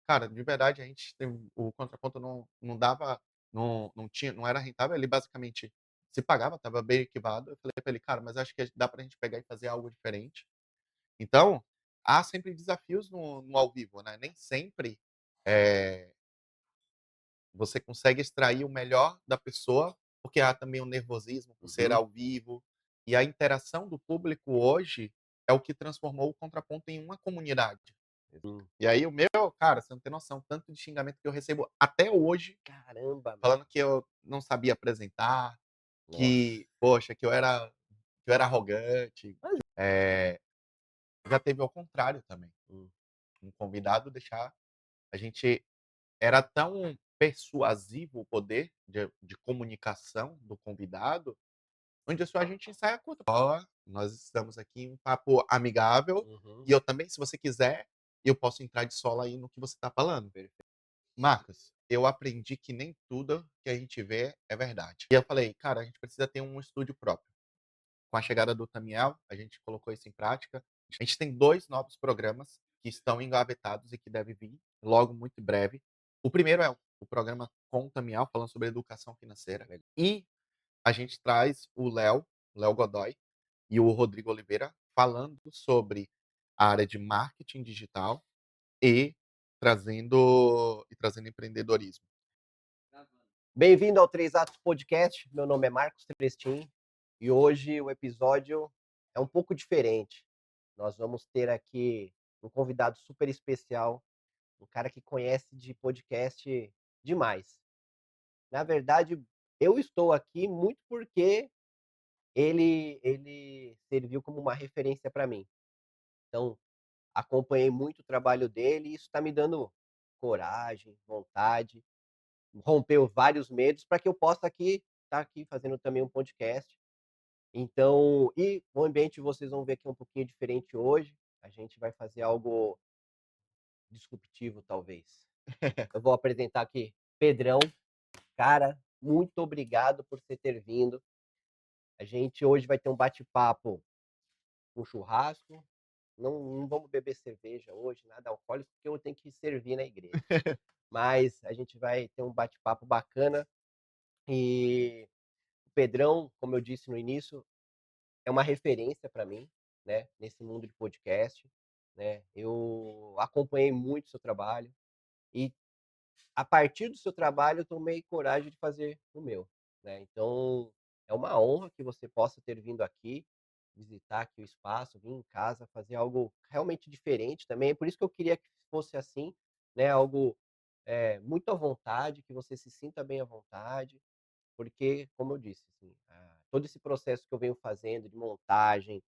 Cara, de verdade a gente tem o contraponto não dava, não tinha, não era rentável, ele basicamente se pagava, estava bem equivado. Eu falei pra ele: "Cara, mas acho que dá pra gente pegar e fazer algo diferente". Então, há sempre desafios no ao vivo, né, nem sempre, eh, você consegue extrair o melhor da pessoa, porque há também o nervosismo por ser Uhum. ao vivo, e a interação do público hoje é o que transformou o contraponto em uma comunidade. Sim. E aí o meu, cara, você não tem noção, tanto de xingamento que eu recebo até hoje, Caramba, meu. falando que eu não sabia apresentar, Nossa. que, poxa, que eu era arrogante. Mas Eh, Já teve ao contrário também, hum, um convidado deixar a gente era tão persuasivo o poder de comunicação do convidado, onde só a gente ensaia contra. "Ó, nós estamos aqui em um papo amigável, uhum, e eu também, se você quiser, eu posso entrar de sola aí no que você está falando". perfeito. Marcos, eu aprendi que nem tudo que a gente vê é verdade. E eu falei: "Cara, a gente precisa ter um estúdio próprio". Com a chegada do Tamiel, a gente colocou isso em prática. A gente tem 2 novos programas que estão engavetados e que devem vir logo, muito em breve. O primeiro é o programa com o Tamiel, falando sobre educação financeira. Legal. E a gente traz o Léo Godoy e o Rodrigo Oliveira, falando sobre a área de marketing digital e trazendo empreendedorismo. Bem-vindo ao Três Atos Podcast. Meu nome é Marcos Celestin e hoje o episódio é um pouco diferente. Nós vamos ter aqui um convidado super especial, um cara que conhece de podcast demais. Na verdade, eu estou aqui muito porque ele serviu como uma referência para mim. Então, acompanhei muito o trabalho dele e isso está me dando coragem, vontade, rompeu vários medos para que eu possa aqui estar aqui fazendo também um podcast. Então e o ambiente vocês vão ver que é um pouquinho diferente hoje, a gente vai fazer algo disruptivo talvez. Eu vou apresentar aqui Pedrão. Cara, muito obrigado por você ter vindo. A gente hoje vai ter um bate-papo com churrasco, não vamos beber cerveja hoje, nada alcoólico, porque eu tenho que servir na igreja. Mas a gente vai ter um bate-papo bacana e o Pedrão, como eu disse no início, é uma referência para mim, né, nesse mundo de podcast, né. Eu acompanhei muito o seu trabalho e, a partir do seu trabalho, eu tomei coragem de fazer o meu, né. Então, é uma honra que você possa ter vindo aqui, visitar aqui o espaço, vir em casa, fazer algo realmente diferente também. É por isso que eu queria que fosse assim, né, algo, muito à vontade, que você se sinta bem à vontade. Porque, como eu disse, assim, todo esse processo que eu venho fazendo de montagem,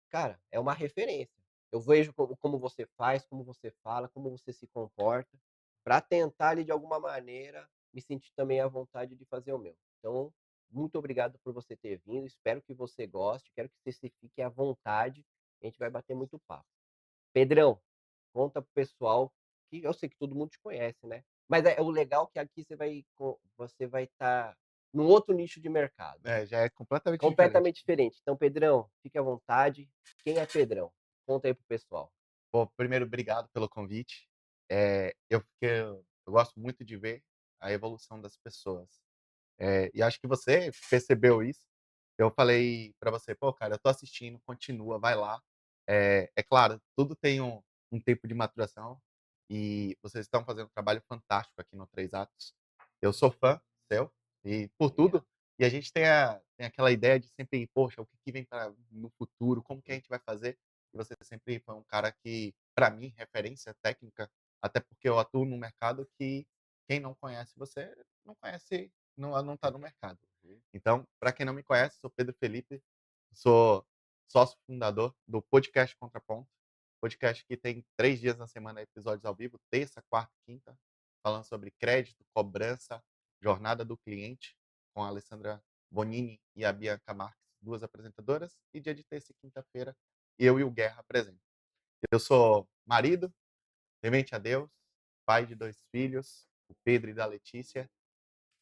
cara, é uma referência. Eu vejo como você faz, como você fala, como você se comporta, para tentar ali de alguma maneira me sentir também à vontade de fazer o meu. Então, muito obrigado por você ter vindo, espero que você goste, quero que você se fique à vontade, a gente vai bater muito papo. Pedrão, conta pro pessoal, que eu sei que todo mundo te conhece, né, mas é o legal que aqui você vai estar num outro nicho de mercado, É, já é completamente diferente. completamente diferente. Então Pedrão, fique à vontade. Quem é Pedrão? Conta aí pro pessoal. Pô, primeiro, obrigado pelo convite. Eu gosto muito de ver a evolução das pessoas. E acho que você percebeu isso. Eu falei pra você: "Pô, cara, eu tô assistindo, continua, vai lá". É claro, tudo tem um tempo de maturação, e vocês estão fazendo um trabalho fantástico aqui no Três Atos. Eu sou fã seu, e por Obrigado. tudo, e a gente tem aquela ideia de sempre: "Poxa, o que que vem pra no futuro? Como que a Hum, gente vai fazer?". E você sempre foi um cara que, pra mim, referência técnica, até porque eu atuo num mercado que quem não conhece você, não conhece, não tá no mercado. uhum. Então, para quem não me conhece, sou Pedro Felipe, sou sócio fundador do Podcast Contraponto, podcast que tem 3 dias na semana episódios ao vivo, terça, quarta e quinta, falando sobre crédito, cobrança, jornada do cliente, com a Alessandra Bonini e a Bianca Marques, 2 apresentadoras, e dia de terça e quinta-feira, eu e o Guerra apresento. Eu sou marido, temente a Deus, pai de 2 filhos, o Pedro e da Letícia,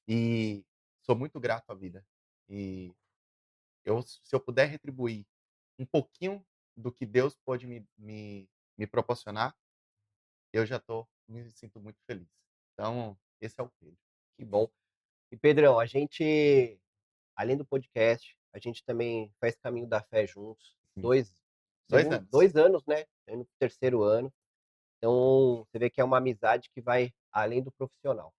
e sou muito grato à vida. E se eu puder retribuir um pouquinho do que Deus pode me proporcionar, eu já estou me sinto muito feliz. Então, esse é o Pedro. Que bom. E Pedrão, a gente, além do podcast, a gente também faz Caminho da Fé juntos, Sim, 2 2 segundo anos. 2 anos, né, indo para o 3º ano, então você vê que é uma amizade que vai além do profissional.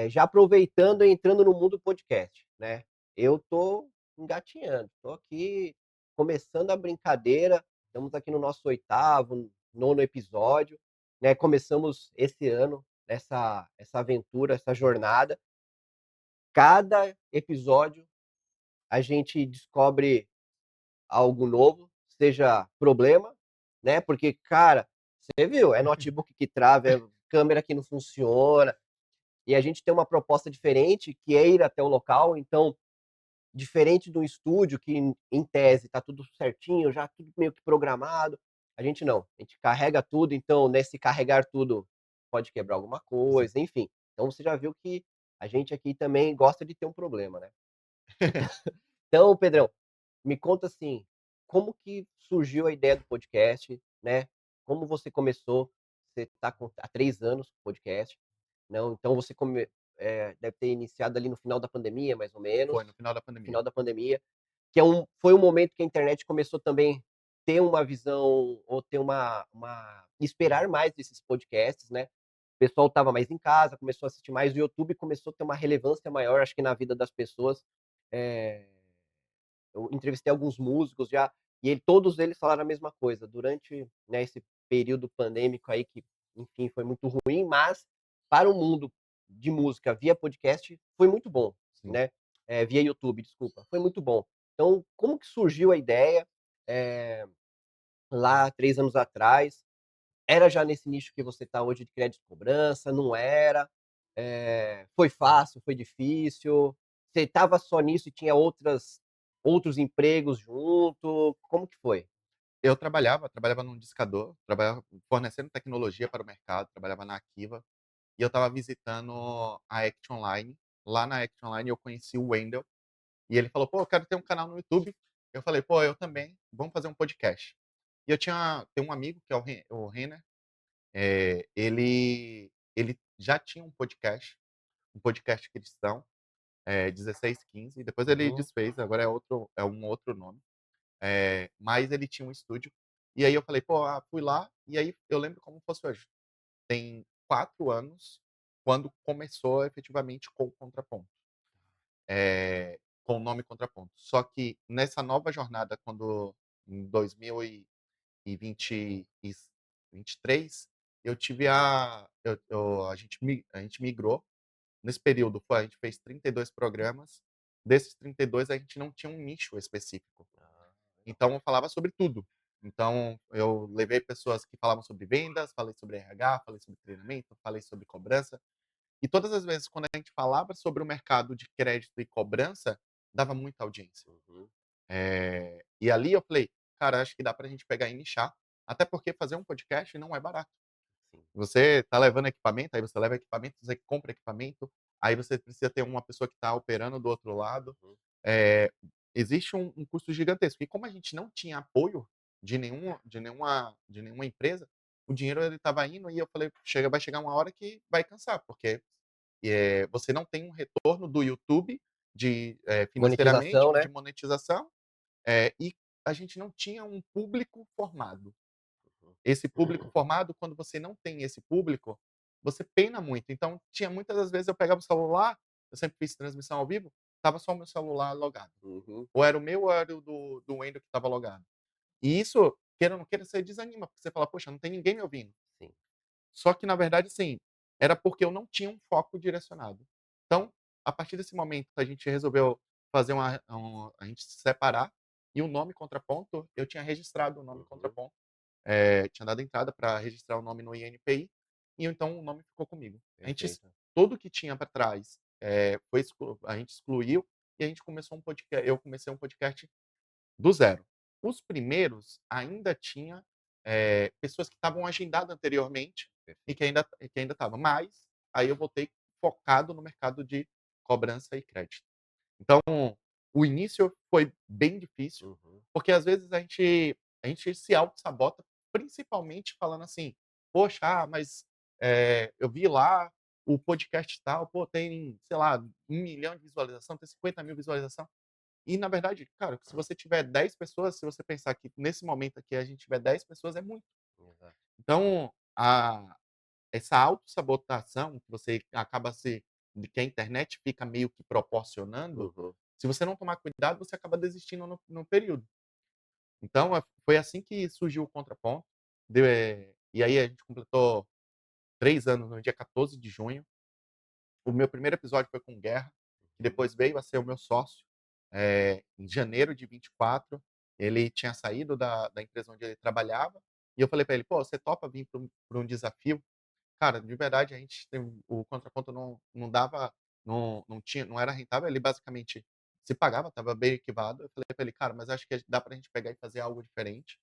Já aproveitando e entrando no mundo podcast, né, eu tô engatinhando, tô aqui começando a brincadeira, estamos aqui no nosso 8º, 9º episódio, né, começamos esse ano essa aventura, essa jornada. Cada episódio a gente descobre algo novo, seja problema, né, porque, cara, você viu, é notebook que trava, é câmera que não funciona, e a gente tem uma proposta diferente, que é ir até o local, então, diferente do estúdio que em tese tá tudo certinho, já tudo meio que programado, a gente não, a gente carrega tudo, então nesse carregar tudo pode quebrar alguma Sim. coisa, enfim. Então você já viu que a gente aqui também gosta de ter um problema, né. Então, Pedrão, me conta assim, como que surgiu a ideia do podcast, né? Como você começou? Você está há 3 anos com o podcast, não, então você deve ter iniciado ali no final da pandemia, mais ou Foi no menos, final da no pandemia. final da pandemia, que foi um momento que a internet começou também ter uma visão ou ter uma esperar mais desses podcasts, né? O pessoal estava mais em casa, começou a assistir mais, o YouTube começou a ter uma relevância maior, acho que na vida das pessoas. Eh eu entrevistei alguns músicos já, e todos eles falaram a mesma coisa, durante, né, esse período pandêmico aí que, enfim, foi muito ruim, mas para o mundo de música via podcast foi muito bom, Sim. né, via YouTube, desculpa, foi muito bom. Então, como que surgiu a ideia, eh, lá 3 anos atrás? Era já nesse nicho que você está hoje de crédito e cobrança, não era? Foi fácil, foi difícil? Você estava só nisso e tinha outros empregos junto? Como que foi? Eu trabalhava num discador, trabalhava fornecendo tecnologia para o mercado, trabalhava na Aquiva, e eu estava visitando a Act Online. Lá na Act Online eu conheci o Wendel, e ele falou: "Pô, eu quero ter um canal no YouTube". Eu falei: "Pô, eu também, vamos fazer um podcast". E eu tem um amigo que é o Renner, ele já tinha um podcast cristão, 1615, depois ele Uhum. desfez, agora é um outro nome. Mas ele tinha um estúdio, e aí eu falei: "Pô, fui lá", e aí eu lembro como fosse hoje. Tem 4 anos, quando começou efetivamente com o Contraponto, com o nome Contraponto. Só que nessa nova jornada, quando em 2023, eu tive a gente migrou. Nesse período, a gente fez 32 programas, desses 32 a gente não tinha um nicho específico. Ah, legal. Então eu falava sobre tudo. Então eu levei pessoas que falavam sobre vendas, falei sobre RH, falei sobre treinamento, falei sobre cobrança, e todas as vezes quando a gente falava sobre o mercado de crédito e cobrança, dava muita audiência. Uhum. E ali eu falei: "Cara, acho que dá pra gente pegar e nichar", até porque fazer um podcast não é barato. Sim. Você está levando equipamento, aí você leva equipamento, você compra equipamento, aí você precisa ter uma pessoa que está operando do outro lado. Uhum. Eh, Existe um custo gigantesco. E como a gente não tinha apoio de nenhuma empresa, o dinheiro ele estava indo e eu falei: Vai chegar uma hora que vai cansar, porque, você não tem um retorno do YouTube financeiramente, Monetização, de né? monetização, e a gente não tinha um público formado. Uhum. Esse público formado, quando você não tem esse público, você pena muito. Então, tinha muitas das vezes eu pegava o celular, eu sempre fiz transmissão ao vivo, estava só o meu celular logado. Uhum. Ou era o meu ou era o do Wendel que estava logado. E isso, queira ou não queira, você desanima, porque você fala: "Poxa, não tem ninguém me ouvindo". Sim. Só que na verdade, sim, era porque eu não tinha um foco direcionado. Então, a partir desse momento a gente resolveu fazer a gente se separar, e o nome Contraponto, eu tinha registrado o nome Uhum. Contraponto, tinha dado entrada para registrar o nome no INPI, e então o nome ficou comigo. Perfeito. Tudo que tinha para trás, a gente excluiu, e a gente eu comecei um podcast do zero. Os primeiros ainda tinha, pessoas que estavam agendadas anteriormente e Perfeito. que ainda estava, mas aí eu voltei focado no mercado de cobrança e crédito. Então, o início foi bem difícil, Uhum. porque às vezes a gente se autossabota, principalmente falando assim: "Poxa, mas, eu vi lá o podcast tal, pô, tem, sei lá, 1 milhão de visualização, tem 50 mil visualização". E na verdade, cara, se você tiver 10 pessoas, se você pensar que nesse momento aqui a gente tiver 10 pessoas, é muito. Exato. Então, essa autossabotação que você acaba se de que a internet fica meio que proporcionando, Uhum. se você não tomar cuidado, você acaba desistindo no período. Então, foi assim que surgiu o Contraponto, e aí a gente completou 3 anos no dia 14 de junho. O meu primeiro episódio foi com Guerra, que Uhum. depois veio a ser o meu sócio, em janeiro de 24. Ele tinha saído da empresa onde ele trabalhava, e eu falei para ele: "Pô, você topa vir para um desafio?". Cara, de verdade, a gente tem o contraponto não dava, não era rentável, ele basicamente se pagava, estava bem equivado. Eu falei para ele: "Cara, mas acho que dá pra gente pegar e fazer algo diferente".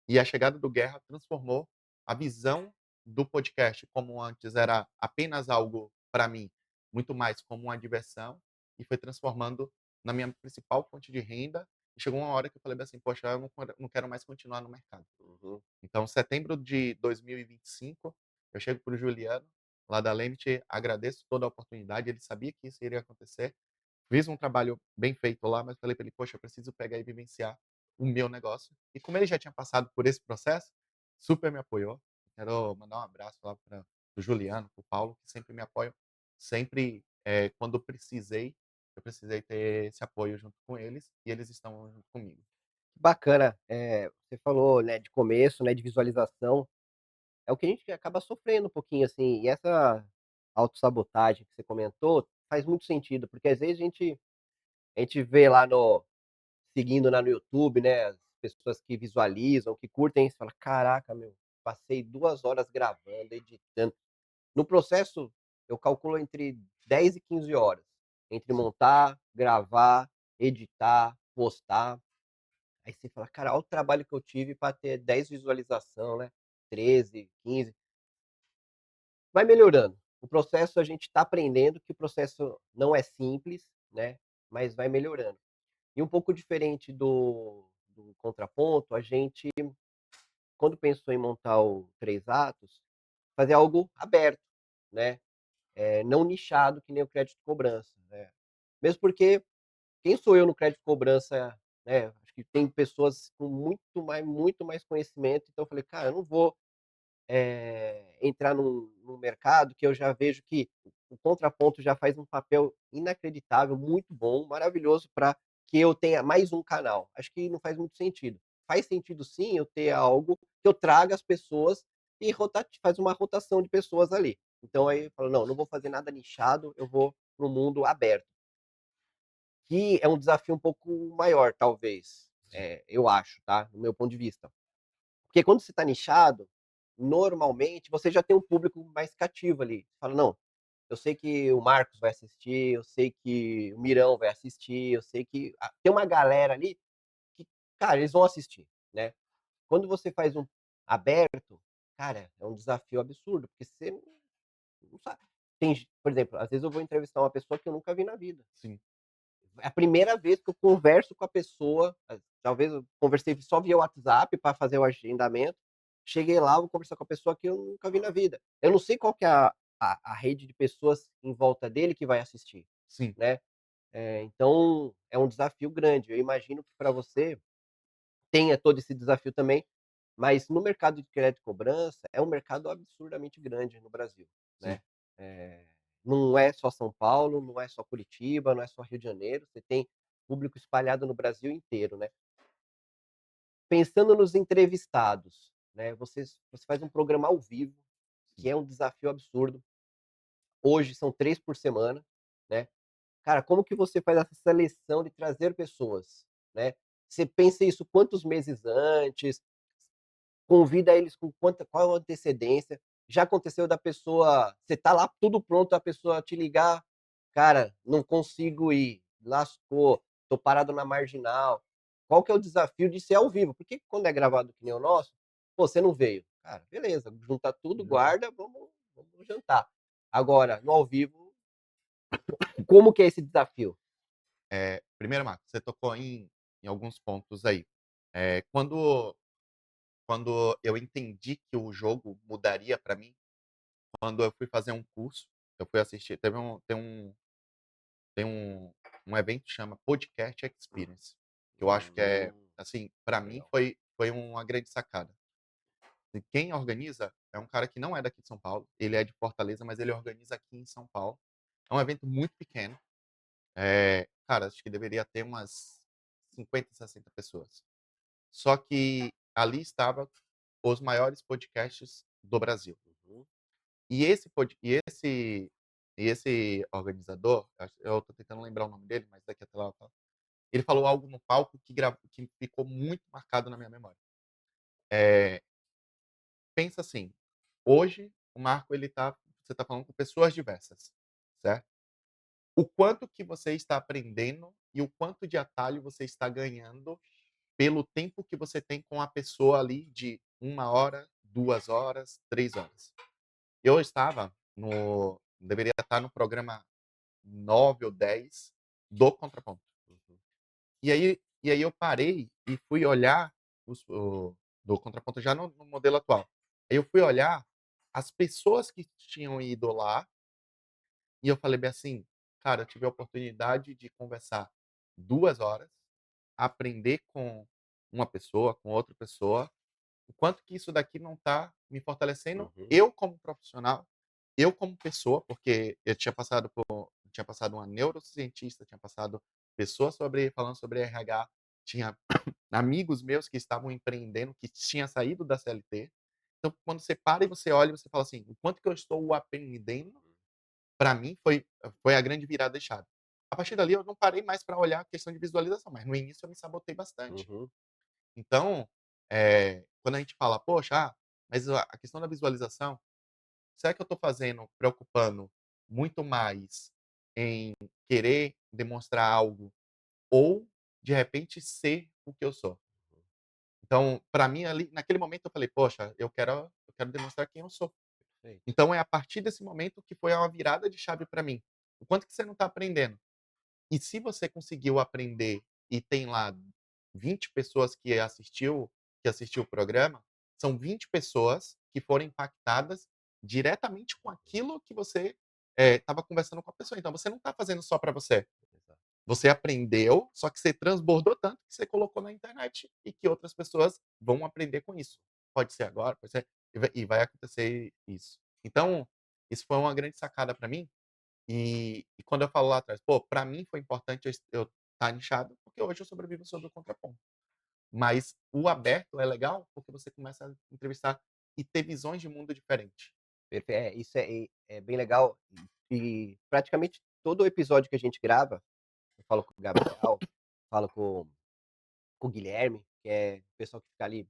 E a chegada do Guerra transformou a visão do podcast, como antes era apenas algo para mim, muito mais como uma diversão, e foi transformando na minha principal fonte de renda. E chegou uma hora que eu falei bem assim: "Poxa, eu não quero mais continuar no mercado". Uhum. Então, setembro de 2025, eu chego para o Juliano, lá da Lemit, agradeço toda a oportunidade, ele sabia que isso iria acontecer. Fiz um trabalho bem feito lá, mas falei para ele: "Poxa, eu preciso pegar e vivenciar o meu negócio". E como ele já tinha passado por esse processo, super me apoiou. Quero mandar um abraço lá para o Juliano, para o Paulo, que sempre me apoiam. Sempre, quando eu precisei ter esse apoio junto com eles, e eles estão junto comigo. Bacana, você falou, né, de começo, né, de visualização, é o que a gente acaba sofrendo um pouquinho, assim, e essa autossabotagem que você comentou faz muito sentido, porque às vezes a gente vê lá no seguindo lá no YouTube, né, as pessoas que visualizam, que curtem, você fala: "Caraca, meu, passei 2 horas gravando, editando". No processo, eu calculo entre 10 e 15 horas, entre Sim. montar, gravar, editar, postar. Aí você fala: "Cara, olha o trabalho que eu tive para ter 10 visualização, né, 13, 15". Vai melhorando. O processo a gente está aprendendo que o processo não é simples, né, mas vai melhorando. E um pouco diferente do contraponto, a gente, quando pensou em montar o 3 atos, fazer algo aberto, né, não nichado que nem o crédito cobrança, né. Mesmo porque quem sou eu no crédito cobrança, né, acho que tem pessoas com muito mais conhecimento, então eu falei: "Cara, eu não vou entrar num mercado que eu já vejo que o contraponto já faz um papel inacreditável, muito bom, maravilhoso para que eu tenha mais um canal. Acho que não faz muito sentido. Faz sentido sim eu ter algo que eu traga as pessoas e faz uma rotação de pessoas ali. Então aí eu falo: "Não, não vou fazer nada nichado, eu vou para o mundo aberto", que é um desafio um pouco maior talvez, Sim. eu acho, tá, no meu ponto de vista. Porque quando você está nichado, normalmente você já tem um público mais cativo ali. Você fala: "Não, eu sei que o Marcos vai assistir, eu sei que o Mirão vai assistir, eu sei que tem uma galera ali que, cara, eles vão assistir", né. Quando você faz um aberto, cara, é um desafio absurdo, porque você não sabe. Por exemplo, às vezes eu vou entrevistar uma pessoa que eu nunca vi na vida. Sim. É a primeira vez que eu converso com a pessoa, talvez eu conversei só via WhatsApp para fazer o agendamento, cheguei lá, vou conversar com a pessoa que eu nunca vi na vida. Eu não sei qual que é a rede de pessoas em volta dele que vai assistir, Sim. né. Então é um desafio grande. Eu imagino que para você tenha todo esse desafio também, mas no mercado de crédito e cobrança, é um mercado absurdamente grande no Brasil, Sim. né. Não é só São Paulo, não é só Curitiba, não é só Rio de Janeiro, você tem público espalhado no Brasil inteiro, né. Pensando nos entrevistados, né, você faz um programa ao vivo, Sim. que é um desafio absurdo. Hoje são 3 por semana, né. Cara, como que você faz essa seleção de trazer pessoas, né? Você pensa isso quantos meses antes? Convida eles com qual a antecedência? Já aconteceu da pessoa você tá lá tudo pronto, a pessoa te ligar: "Cara, não consigo ir, lascou, tô parado na marginal". Qual que é o desafio de ser ao vivo? Porque quando é gravado que nem o nosso, pô, você não veio. Cara, beleza, junta tudo, Exato. guarda, vamos jantar. Agora, no ao vivo, como que é esse desafio? Primeiro, Marcos, você tocou em alguns pontos aí. Quando quando eu entendi que o jogo mudaria para mim, quando eu fui fazer um curso, eu fui assistir tem um evento que chama Podcast Experience, que eu acho que é, Hum, assim, para mim legal. foi uma grande sacada. E quem organiza é um cara que não é daqui de São Paulo, ele é de Fortaleza, mas ele organiza aqui em São Paulo. É um evento muito pequeno, cara, acho que deveria ter umas 50, 60 pessoas. Só que ali estava os maiores podcasts do Brasil. Uhum, E esse pod e esse organizador, eu tô tentando lembrar o nome dele, mas daqui até lá eu falo. Ele falou algo no palco que ficou muito marcado na minha memória. Eh, pensa assim, hoje o Marco você tá falando com pessoas diversas, certo? O quanto que você está aprendendo e o quanto de atalho você está ganhando pelo tempo que você tem com a pessoa ali de 1 hora, 2 horas, 3 horas. Eu estava no deveria estar no programa 9 ou 10 do Contraponto. uhum, E aí eu parei e fui olhar o do Contraponto já no modelo atual. Aí eu fui olhar as pessoas que tinham ido lá e eu falei bem assim: "Cara, eu tive a oportunidade de conversar 2 horas, aprender com uma pessoa, com outra pessoa, o quanto que isso daqui não está me fortalecendo, uhum, eu como profissional, eu como pessoa", porque eu tinha passado uma neurocientista, tinha passado pessoas falando sobre RH, tinha amigos meus que estavam empreendendo, que tinha saído da CLT. Então, quando você para e você olha, você fala assim: "O quanto que eu estou aprendendo", para mim foi a grande virada de chave. A partir dali eu não parei mais para olhar a questão de visualização, mas no início eu me sabotei bastante. uhum, Então, quando a gente fala: "Poxa, mas a questão da visualização, será que eu estou fazendo preocupando muito mais em querer demonstrar algo ou, de repente, ser o que eu sou?". Então, para mim ali naquele momento eu falei: "Poxa, eu quero demonstrar quem eu sou". perfeito. Então é a partir desse momento que foi uma virada de chave para mim. O quanto que você não está aprendendo. E se você conseguiu aprender e tem lá 20 pessoas que assistiu o programa, são 20 pessoas que foram impactadas diretamente com aquilo que você, estava conversando com a pessoa. Então você não está fazendo só para você. Exato. Você aprendeu, só que você transbordou tanto que você colocou na internet e que outras pessoas vão aprender com isso. Pode ser agora, pode ser e vai acontecer isso. Então, isso foi uma grande sacada para mim, e quando eu falo lá atrás, pô, pra mim foi importante eu estar nichado, porque hoje eu sobrevivo sobre o contraponto. Mas o aberto é legal, porque você começa a entrevistar e ter visões de mundo diferente. Isso é bem legal e praticamente todo episódio que a gente grava, eu falo com o Gabriel, falo com o Guilherme, que é o pessoal que fica ali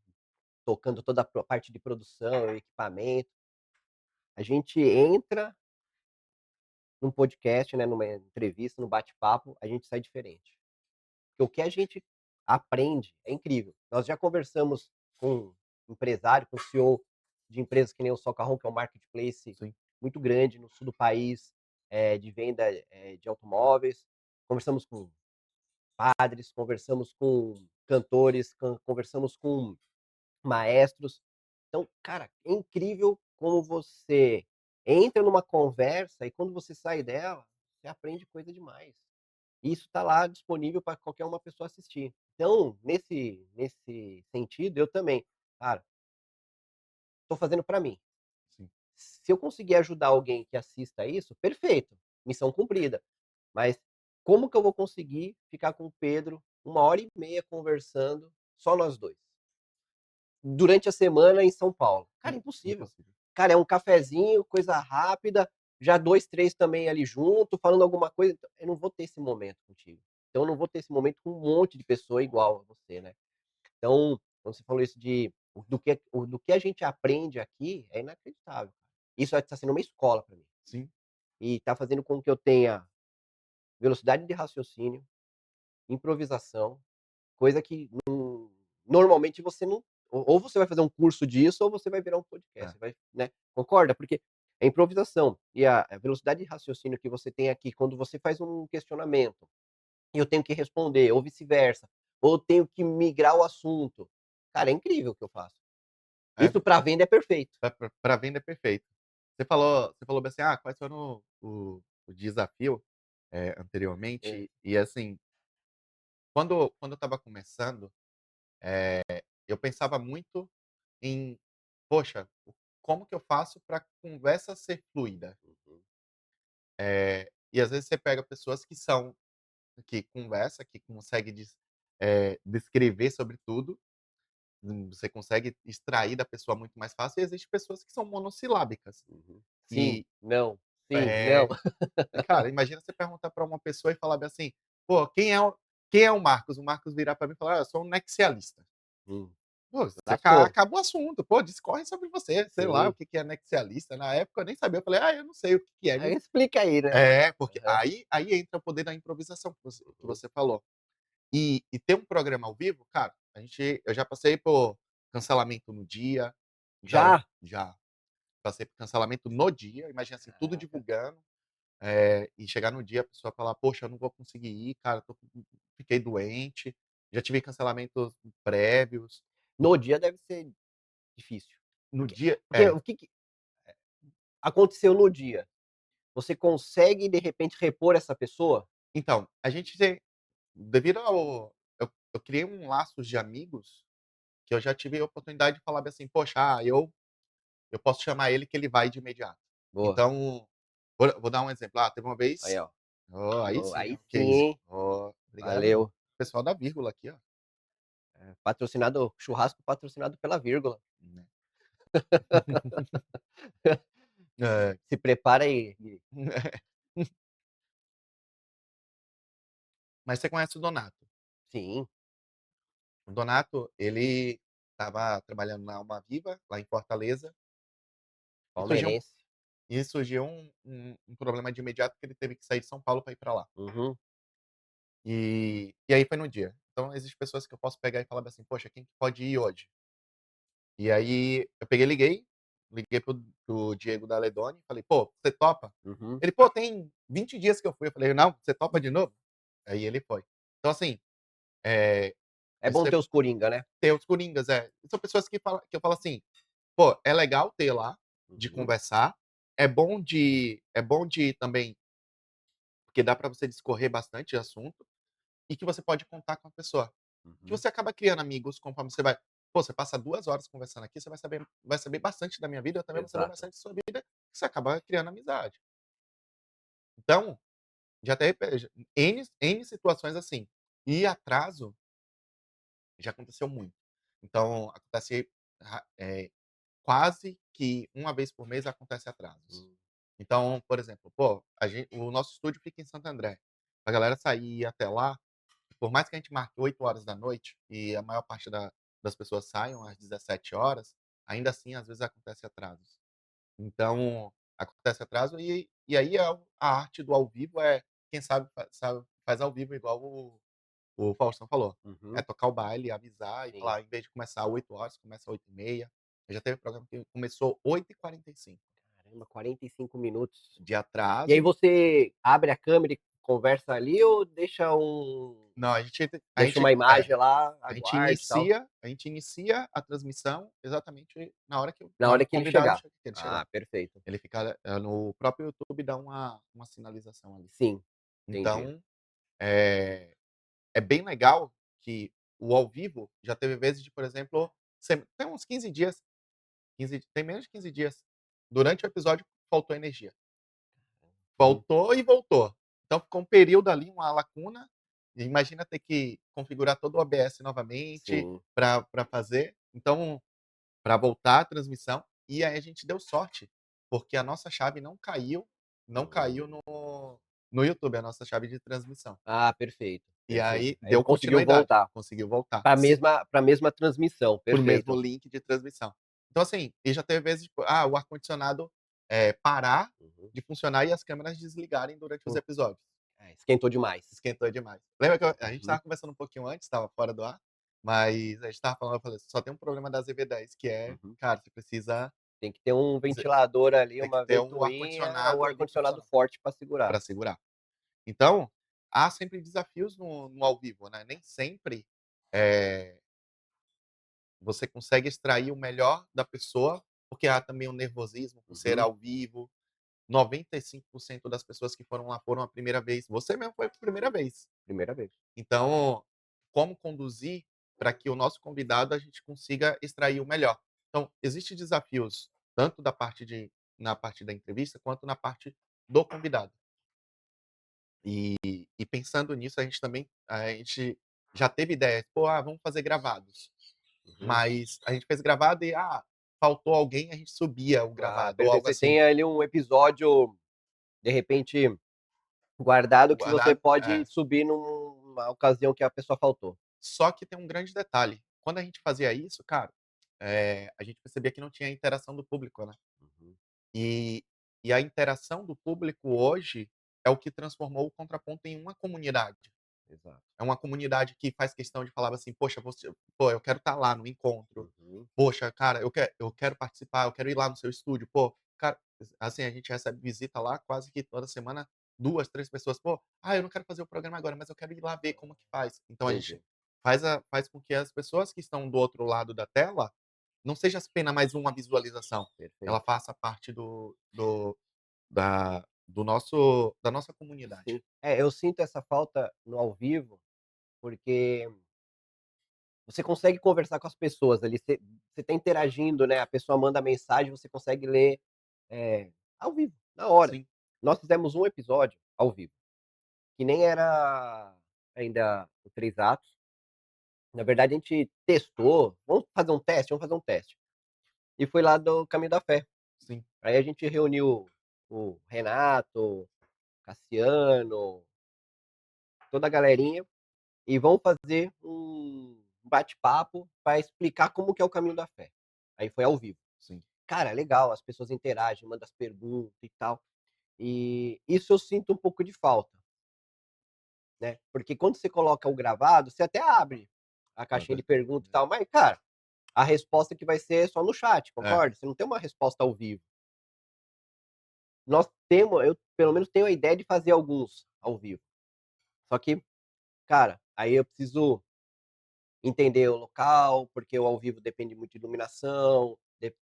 tocando toda a parte de produção, equipamento. A gente entra num podcast, né, numa entrevista, num bate-papo, a gente sai diferente. Porque o que a gente aprende é incrível. Nós já conversamos com empresário, com CEO de empresas que nem o Socarrão, que é um marketplace Sim, muito grande no sul do país, de venda, de automóveis. Conversamos com padres, conversamos com cantores, conversamos com maestros. Então, cara, é incrível como você entra numa conversa e quando você sai dela, você aprende coisa demais. E isso está lá disponível para qualquer uma pessoa assistir. Então, nesse sentido, eu também, cara, estou fazendo para mim. sim, Se eu conseguir ajudar alguém que assista isso, perfeito, missão cumprida. Mas como que eu vou conseguir ficar com o Pedro 1 hora e meia conversando, só nós 2? Durante a semana em São Paulo. Cara, impossível. impossível. Cara, é um cafezinho, coisa rápida, já 2 3 também ali junto, falando alguma coisa, então eu não vou ter esse momento contigo. Então eu não vou ter esse momento com um monte de pessoa igual a você, né. Então, quando você falou isso do que a gente aprende aqui, é inacreditável. Isso está sendo uma escola para mim. Sim, E está fazendo com que eu tenha velocidade de raciocínio, improvisação, coisa que normalmente você não ou você vai fazer um curso disso ou você vai virar um podcast, é, você vai, né, concorda? Porque é improvisação e a velocidade de raciocínio que você tem aqui quando você faz um questionamento e eu tenho que responder ou vice-versa, ou tenho que migrar o assunto. Cara, é incrível o que eu faço. É, Isso pra venda é perfeito. pra venda é perfeito. Você falou bem assim: "Ah, quais foram o desafio", É. anteriormente, e assim, quando eu estava começando, eu pensava muito em: "Poxa, como que eu faço pra conversa ser fluida?". Uhum. E às vezes você pega pessoas que conversa, que consegue descrever sobre tudo, você consegue extrair da pessoa muito mais fácil, e existem pessoas que são monossilábicas. Uhum. Sim, E, não, sim, não. eh, cara, imagina você perguntar pra uma pessoa e falar bem assim: "Pô, quem é o Marcos?". O Marcos virar pra mim e falar: "Ah, eu sou um nexialista". Hum, Pô, você lascou. acaba o assunto. Pô, discorre sobre você, sei lá o Sim. que que é nexialista. Na época eu nem sabia, eu falei: "Ah, eu não sei o que que é, Aí me". explica aí, né. Porque Aham. aí entra o poder da improvisação que Uhum. você falou. E ter um programa ao vivo, cara, eu já passei por cancelamento no dia, então Já? já passei por cancelamento no dia, imagina assim, tudo Caraca. divulgando, e chegar no dia a pessoa falar: "Poxa, eu não vou conseguir ir, cara, fiquei doente". Já tive cancelamentos prévios. No dia deve ser difícil. No Porque dia porque o que que aconteceu no dia? Você consegue, de repente, repor essa pessoa? então, a gente tem devido ao eu criei um laços de amigos que eu já tive a oportunidade de falar bem assim: "Poxa, eu posso chamar ele que ele vai de imediato". Boa. Então, vou dar um exemplo. Teve uma Aí, vez. ó. Aí Boa. sim, Aí ó, sim, case. hein. Obrigado. Valeu. Pessoal da vírgula aqui, ó. Patrocinado churrasco patrocinado pela vírgula. Né. É. Se prepara aí, Gui. Mas você conhece o Donato. Sim, O Donato, ele estava trabalhando na Alma Viva, lá em Fortaleza, e palmeirense. surgiu um problema de imediato que ele teve que sair de São Paulo para ir para lá. Uhum, E aí foi no dia. Então existem pessoas que eu posso pegar e falar assim: "Poxa, quem que pode ir hoje?". E aí eu peguei e liguei pro Diego da Ledone, falei: "Pô, você topa?". uhum. Ele: "Pô, tem 20 dias que eu fui". Eu falei: "Não, você topa de novo?". Aí ele foi. Então assim, eh, É bom você ter os coringa, né. tem os coringas, são pessoas que eu falo assim: "Pô, é legal ter lá, de Uhum, conversar, é bom de também, porque dá pra você discorrer bastante de assunto, e que você pode contar com a pessoa". Que uhum. você acaba criando amigos conforme você vai. Pô, você passa 2 horas conversando aqui, você vai saber bastante da minha vida, eu também vou saber Exato. bastante da sua vida, você acaba criando amizade. Então, já teve N situações assim. E atraso já aconteceu muito. Então, acontece quase que uma vez por mês acontece atrasos. Hum, Então, por exemplo, pô, o nosso estúdio fica em Santo André. A galera sair e ir até lá, por mais que a gente marque 8 horas da noite e a maior parte das pessoas saiam às 17 horas, ainda assim, às vezes, acontece atrasos. Então, acontece atraso e aí a arte do ao vivo quem sabe faz ao vivo igual o Faustão falou. É uhum. tocar o baile, avisar e Sim. falar: "Em vez de começar 8 horas, começa 8h30". Já teve programa que começou 8h45 Caramba, 45 minutos. de E aí atraso. você abre a câmera e conversa ali ou Não, a gente a deixa gente uma é. imagem lá, A gente aguarde e tal, inicia a gente inicia a transmissão exatamente na na hora hora que o que ele convidado chegar? que ele chegar. Ah, perfeito. Ele fica, no próprio YouTube dá uma sinalização ali. Sim, entendi. Então, eh, é bem legal que o ao vivo já teve vezes de, por exemplo, tem uns 15 dias, 15 tem menos de 15 dias, durante o episódio faltou energia. Uhum. Faltou e voltou. Então ficou um período ali, uma lacuna, e imagina ter que configurar todo o OBS novamente Sim. para fazer. Então, para voltar a transmissão, e aí a gente deu sorte, porque a nossa chave não caiu Hum. no YouTube, a nossa chave de transmissão. Ah, perfeito, E perfeito. aí Aí ele deu conseguiu continuidade, voltar conseguiu voltar, pra mesma transmissão, para o mesmo perfeito. link de transmissão. Então assim, e já teve vezes, tipo, o ar-condicionado, parar Uhum. de funcionar e as câmeras desligarem durante os Hum. episódios. Esquentou demais. Esquentou demais. Lembra que a gente Uhum, estava conversando um pouquinho antes, estava fora do ar, mas a gente estava falando, eu falei: "Só tem um problema da ZB10 que é, uhum. cara, você precisa Tem que ter um ze ventilador ali, tem que uma ter um ventoinha ou ar-condicionado ali ar-condicionado funcionando forte pra segurar. para segurar". Então, há sempre desafios no ao vivo, né, nem sempre, eh você consegue extrair o melhor da pessoa, porque há também o nervosismo por ser Uhum. ao vivo. 95% das pessoas que foram lá foram a primeira vez. Você mesmo foi a primeira vez. Primeira vez. Então, como conduzir para que o nosso convidado a gente consiga extrair o melhor. Então, existem desafios tanto da parte de na parte da entrevista, quanto na parte do convidado. E pensando nisso, a gente já teve ideias, "Pô, vamos fazer gravados", Uhum. mas a gente fez gravado e, faltou alguém, a gente subia o Ah, gravado ou perfeito. algo Você assim. tem ali um episódio, de repente, guardado que você Guardado pode subir numa ocasião que a pessoa faltou. Só que tem um grande detalhe, quando a gente fazia isso, cara, a gente percebia que não tinha interação do público, né. Uhum. E e a interação do público hoje é o que transformou o Contraponto em uma comunidade. Exato. É uma comunidade que faz questão de falar assim: "Poxa, eu quero estar lá no encontro. Uhum. Poxa, cara, eu quero participar, eu quero ir lá no seu estúdio. Pô", cara, assim, a gente recebe visita lá quase que toda semana, 2 3 pessoas: "Pô, eu não quero fazer o programa agora, mas eu quero ir lá ver como que faz". Então a gente Entendi. faz com que as pessoas que estão do outro lado da tela, não seja apenas mais uma visualização, ela Perfeito. faça parte do nosso da nossa comunidade. Sim. É, eu sinto essa falta no ao vivo, porque você consegue conversar com as pessoas ali, você tá interagindo, né, a pessoa manda mensagem, você consegue ler, ao vivo, na hora. Sim, Nós fizemos um episódio ao vivo, que nem era ainda o 3 atos. Na verdade a gente testou, vamos fazer um teste. E foi lá do Caminho da Fé. sim, Aí a gente reuniu o Renato, Cassiano, toda a galerinha, e vamos fazer um bate-papo para explicar como que é o Caminho da Fé. Aí foi ao vivo. sim. Cara, legal, as pessoas interagem, mandam as perguntas e tal. E isso eu sinto um pouco de falta, né, porque quando você coloca o gravado, você até abre a É caixinha de verdade. pergunta e tal, mas, cara, a resposta que vai ser só no chat, É, concorda? Você não tem uma resposta ao vivo. Nós temos eu pelo menos tenho a ideia de fazer alguns ao vivo, só que, cara, aí eu preciso entender o local, porque o ao vivo depende muito de iluminação,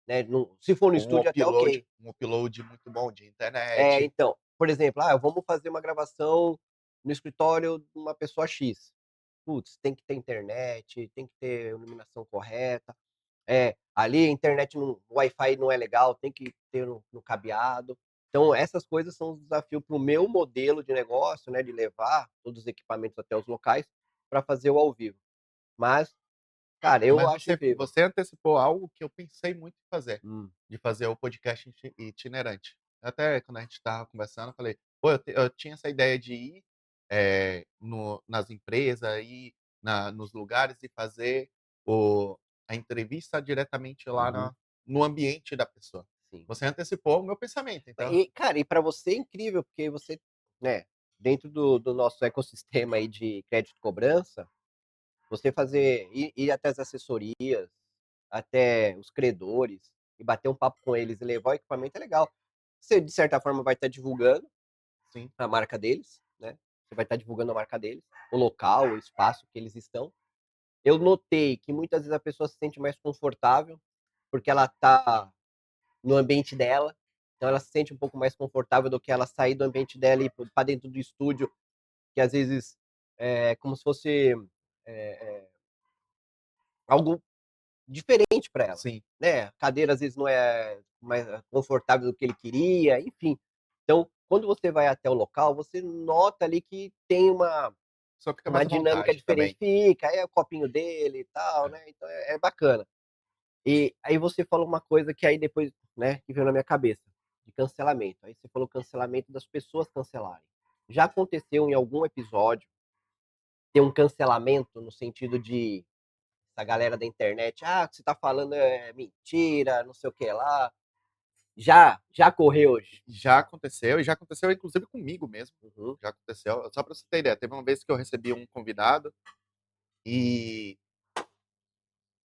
né, se for no estúdio até ok. um upload muito bom de É, internet. então, por exemplo, vamos fazer uma gravação no escritório de uma pessoa X. Putz, tem que ter internet, tem que ter iluminação correta. Ali a internet não o Wi-Fi não é legal, tem que ter no cabeado. Então essas coisas são os desafios para o meu modelo de negócio, né, de levar todos os equipamentos até os locais, para fazer o ao vivo. Mas, cara, eu Mas acho incrível. você antecipou algo que eu pensei muito em fazer, Hum. de fazer o podcast itinerante. Até quando a gente estava conversando, eu falei: "Pô, eu tinha essa ideia de ir, no nas empresas, ir nos lugares e fazer o a entrevista diretamente lá Uhum. no ambiente da pessoa". Sim. Você antecipou o meu pensamento, então E, cara, e para você é incrível, porque você, né, dentro do nosso ecossistema aí de crédito e cobrança, você ir até as assessorias, até os credores, e bater um papo com eles e levar o equipamento é legal. Você, de certa forma, vai estar divulgando sim, a marca deles, né, você vai estar divulgando a marca deles, o local, o espaço que eles estão. Eu notei que muitas vezes a pessoa se sente mais confortável, porque ela tá no ambiente dela, então ela se sente um pouco mais confortável do que ela sair do ambiente dela e ir pra dentro do estúdio, que às vezes é como se fosse, algo diferente para ela, sim. né, a cadeira às vezes não é mais confortável do que ele queria, enfim. Então, quando você vai até o local, você nota ali que tem Só fica uma mais à dinâmica vontade diferente, também. fica, aí é o copinho dele e tal, É. né, então é bacana. E aí você falou uma coisa que aí depois, né, que veio na minha cabeça, de cancelamento. Aí você falou cancelamento das pessoas cancelarem. Já aconteceu em algum episódio ter um cancelamento no sentido de essa galera da internet: "Ah, o que você tá falando é mentira, não sei o que lá". Já correu hoje? E já aconteceu inclusive comigo mesmo, Uhum, já aconteceu. Só pra você ter ideia, teve uma vez que eu recebi um convidado, e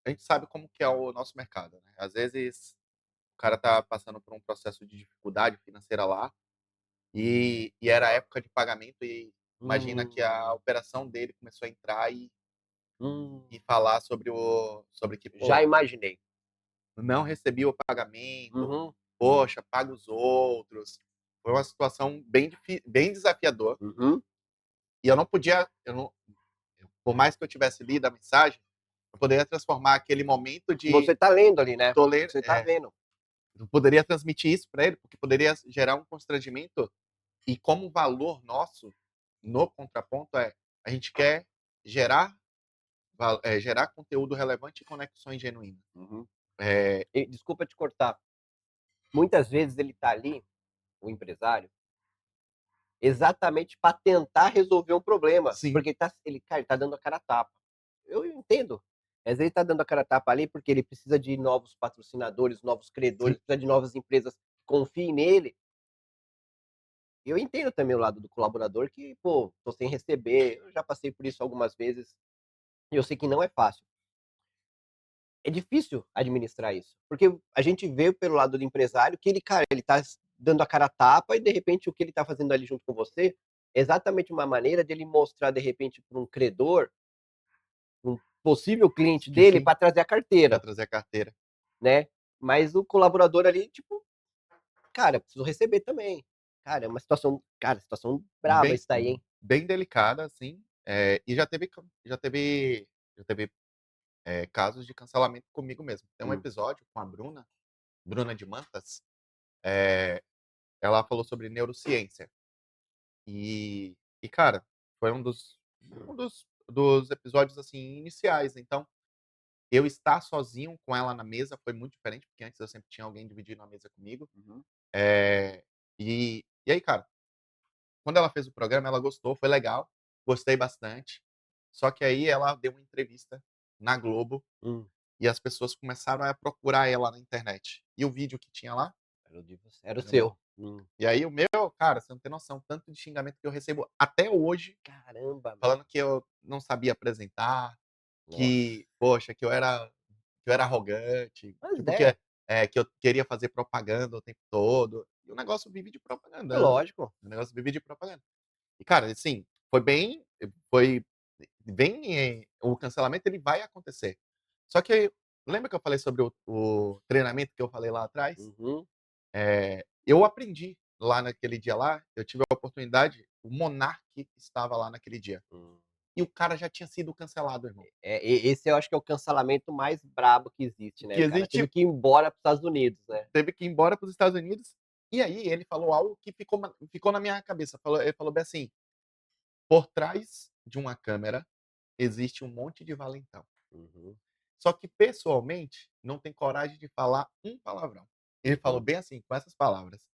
a gente sabe como que é o nosso mercado, né, às vezes o cara tá passando por um processo de dificuldade financeira lá, e era época de pagamento e imagina que a hum, operação dele começou a entrar Hum, e falar sobre que, já pô, imaginei. não recebi o pagamento, Uhum, poxa, paga os outros. Foi uma situação bem desafiador, uhum. e eu não por mais que eu tivesse lido a mensagem, eu poderia transformar aquele momento de Você tá lendo ali, né, toler você tá vendo. eu poderia transmitir isso para ele, porque poderia gerar um constrangimento, e como valor nosso no contraponto a gente quer gerar gerar conteúdo relevante e conexões genuínas. Uhum. Eh, E desculpa te cortar, muitas vezes ele tá ali, o empresário, exatamente para tentar resolver um problema, sim, porque ele tá dando a cara a tapa. Eu entendo. Às vezes ele tá dando a cara a tapa ali, porque ele precisa de novos patrocinadores, novos sim, credores, precisa de novas empresas que confiem nele. Eu entendo também o lado do colaborador que, pô, tô sem receber, eu já passei por isso algumas vezes, e eu sei que não é fácil. É difícil administrar isso, porque a gente vê pelo lado do empresário que ele, cara, ele tá dando a cara a tapa e de repente o que ele tá fazendo ali junto com você, é exatamente uma maneira de ele mostrar de repente para um credor, um possível cliente que dele sim, para trazer a para carteira, trazer a carteira. né. Mas o colaborador ali, tipo: "Cara, eu preciso receber também". Cara, é uma situação, cara, situação braba Bem isso daí, hein. bem delicada, assim, e já teve, casos de cancelamento comigo mesmo. Tem um Hum, episódio com a Bruna de Mantas, eh, ela falou sobre neurociência. Cara, foi um dos episódios, assim, iniciais. Então, eu estar sozinho com ela na mesa foi muito diferente, porque antes eu sempre tinha alguém dividindo a mesa comigo. uhum, Eh, e aí, cara, quando ela fez o programa, ela gostou, foi legal, gostei bastante. Só que aí ela deu uma entrevista na Globo hum. e as pessoas começaram a procurar ela na internet. E o vídeo que tinha lá Era o era o meu. seu. E aí o meu, cara, você não tem noção, tanto de xingamento que eu recebo até hoje, Caramba, meu. falando que eu não sabia apresentar, Nossa. que, poxa, que eu era arrogante, Mas tipo, é, que eu queria fazer propaganda o tempo todo. E o negócio vive de é propaganda, lógico. o negócio vive de propaganda. E, cara, assim, foi bem, o cancelamento ele vai acontecer. Só que lembra que eu falei sobre o treinamento que eu falei lá atrás? Uhum. Eu aprendi lá naquele dia lá, eu tive a oportunidade, o Monark estava lá naquele dia, Hum. e o cara já tinha sido cancelado, irmão. Esse eu acho que é o cancelamento mais brabo que existe, né, Que o cara teve existe que ir embora para os Estados Unidos, né. Teve que ir embora para os Estados Unidos, e aí ele falou algo que ficou na minha cabeça, ele falou bem assim: "Por trás de uma câmera, existe um monte de valentão, Uhum, só que pessoalmente não tem coragem de falar um palavrão". Ele falou uhum, bem assim, com essas palavras.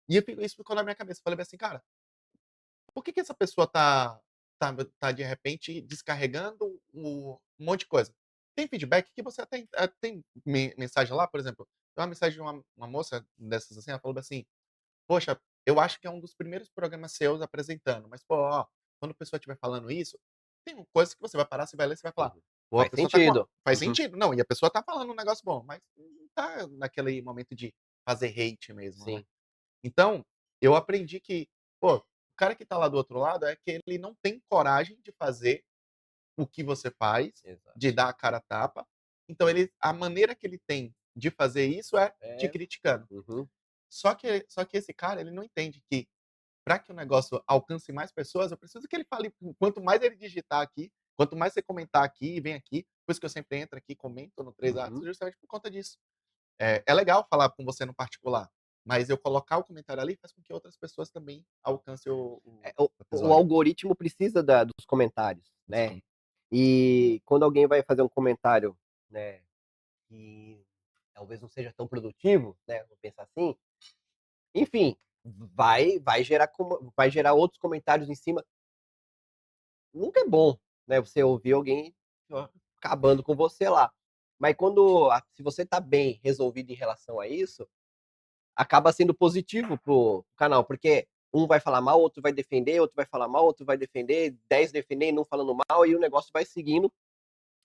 Isso ficou na minha cabeça, eu falei bem assim: "Cara, por que que essa pessoa tá de repente descarregando um monte de coisa? Tem feedback que você tem mensagem lá, por exemplo, tem uma mensagem de uma moça dessas assim, ela falou assim: "Poxa, eu acho que é um dos primeiros programas seus apresentando, mas pô, ó, quando a pessoa estiver falando isso, tem coisas que você vai parar, você vai ler, você vai falar: uhum. 'Pô, a Faz pessoa tá com sentido. faz Uhum. sentido'". Não, e a pessoa tá falando um negócio bom, mas não tá naquele momento de fazer hate mesmo, né. Sim, Então, eu aprendi que, pô, o cara que tá lá do outro lado é que ele não tem coragem de fazer o que você faz, de exato. dar a cara a tapa, então a maneira que ele tem de fazer isso é te É, criticando. uhum, Só que esse cara, ele não entende que para que o negócio alcance mais pessoas, eu preciso que ele fale quanto mais ele digitar aqui, quanto mais você comentar aqui e vem aqui, por isso que eu sempre entro aqui, comento no 3 Artes, uhum. justamente por conta disso. É legal falar com você no particular, mas eu colocar o comentário ali faz com que outras pessoas também alcancem o O episódio. algoritmo precisa dos comentários, né. Sim, E quando alguém vai fazer um comentário, né, que talvez não seja tão produtivo, né, vamos pensar assim, enfim, vai gerar outros comentários em cima. Nunca é bom, né, você ouvir alguém, ó, acabando com você lá. Mas se você tá bem resolvido em relação a isso, acaba sendo positivo pro canal, porque um vai falar mal, outro vai defender, outro vai falar mal, outro vai defender, 10 defendendo, um falando mal, e o negócio vai seguindo.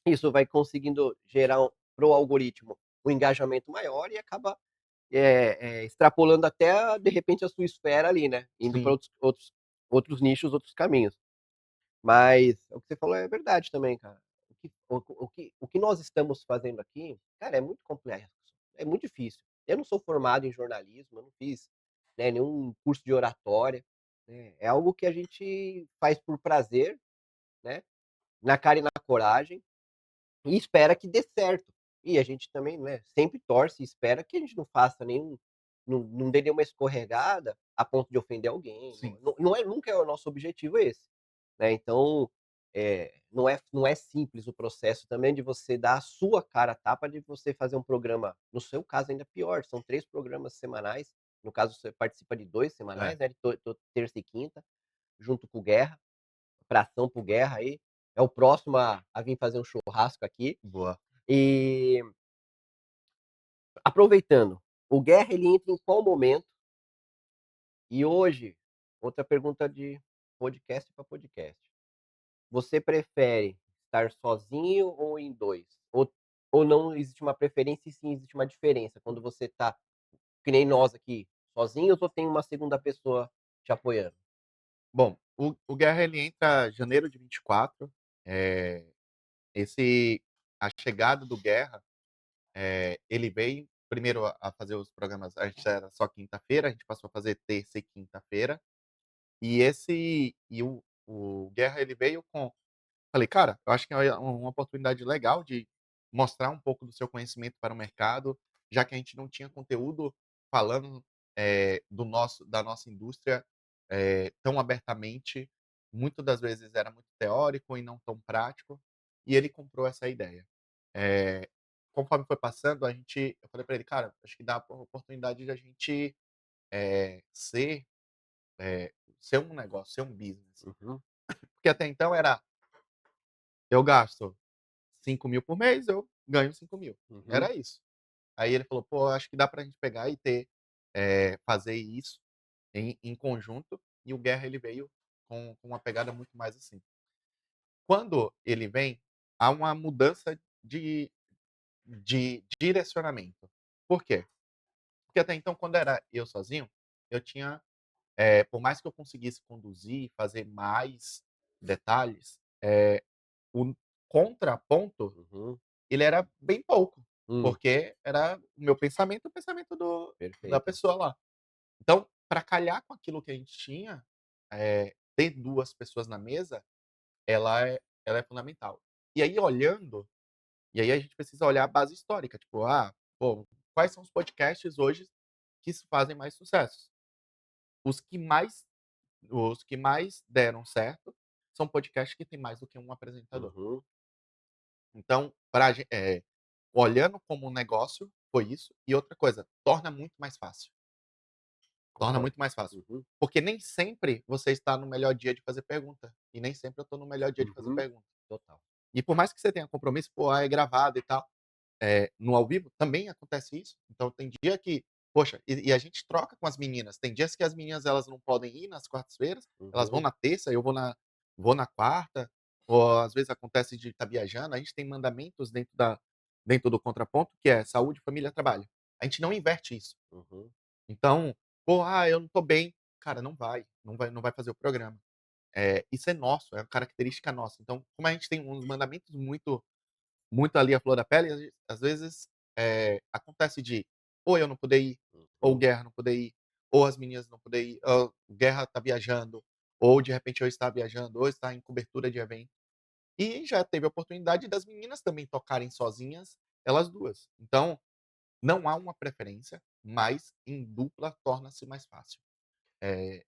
Isso vai conseguindo gerar para o algoritmo um engajamento maior e acaba, extrapolando até, de repente, a sua esfera ali, né, indo para sim. outros nichos, outros caminhos. Mas o que você falou é verdade também, cara. o que nós estamos fazendo aqui, cara, é muito complexo, é muito difícil. Eu não sou formado em jornalismo, eu não fiz, né, nenhum curso de oratória, né, é algo que a gente faz por prazer, né, na cara e na coragem, e espera que dê certo. E a gente também, né, sempre torce e espera que a gente não faça nenhum não dê nenhuma escorregada a ponto de ofender alguém, Sim. nunca é o nosso objetivo esse, né, então, não é simples o processo também de você dar a sua cara a tapa, de você fazer um programa, no seu caso ainda pior, são 3 programas semanais, no caso você participa de 2 É, semanais, né, de terça e quinta, junto com o Guerra, abração para o Guerra aí, é o próximo a vir fazer um churrasco aqui. boa. E, aproveitando, o Guerra ele entra em qual momento? E hoje, outra pergunta de podcast para podcast. Você prefere estar sozinho ou em 2? Ou não existe uma preferência e sim existe uma diferença quando você tá, que nem nós aqui, sozinhos ou tem uma segunda pessoa te apoiando? Bom, o Guerra ele entra janeiro de 24, esse a chegada do Guerra, ele veio primeiro a fazer os programas, a gente era só quinta-feira, a gente passou a fazer terça e quinta-feira, o Guerra ele veio com falei: "Cara, eu acho que é uma oportunidade legal de mostrar um pouco do seu conhecimento para o mercado, já que a gente não tinha conteúdo falando, do nosso da nossa indústria, tão abertamente, muitas das vezes era muito teórico e não tão prático", e ele comprou essa ideia. Eh, Conforme foi passando, eu falei para ele: "Cara, acho que dá a oportunidade de a gente, eh, ser, ser um negócio, ser um business". Uhum, Porque até então era eu gasto 5.000 por mês, eu ganho 5.000. uhum, Era isso. Aí ele falou: "Pô, acho que dá pra gente pegar e fazer isso em conjunto", e o Guerra ele veio com uma pegada muito mais assim. Quando ele vem, há uma mudança de direcionamento. Por quê? Porque até então quando era eu sozinho, eu tinha, por mais que eu conseguisse conduzir, fazer mais detalhes, o contraponto uhum, ele era bem pouco, hum, porque era o pensamento da perfeito. pessoa lá. Então, para calhar com aquilo que a gente tinha, ter 2 pessoas na mesa, ela é fundamental. E aí olhando e aí a gente precisa olhar a base histórica, tipo, pô, quais são os podcasts hoje que se fazem mais sucessos? Os que mais os que mais deram certo, são podcasts que tem mais do que um apresentador. Uhum, Então, olhando como um negócio, foi isso. E outra coisa, torna muito mais fácil. Torna concordo. muito mais fácil. Uhum, Porque nem sempre você está no melhor dia de fazer pergunta. E nem sempre eu estou no melhor dia de fazer uhum, pergunta. total. E por mais que você tenha compromisso, pô, é gravado e tal, no ao vivo também acontece isso. Então tem dia que, poxa, e a gente troca com as meninas. Tem dias que as meninas elas não podem ir nas quartas-feiras, elas vão Uhum, na terça, eu vou na quarta, ou às vezes acontece de estar viajando. A gente tem mandamentos dentro do contraponto, que é saúde, família, trabalho. A gente não inverte isso. uhum, Então, pô, eu não tô bem. Cara, não vai fazer o programa. Isso é nosso, é uma característica nossa. Então, como a gente tem uns mandamentos muito ali à flor da pele, às vezes, acontece de ou eu não poder ir, ou o uhum, Guerra não poder ir, ou as meninas não poder ir, ou o Guerra tá viajando, ou de repente eu estar viajando, ou estar em cobertura de evento. E já teve a oportunidade das meninas também tocarem sozinhas, elas 2. Então, não há uma preferência, mas em dupla torna-se mais fácil.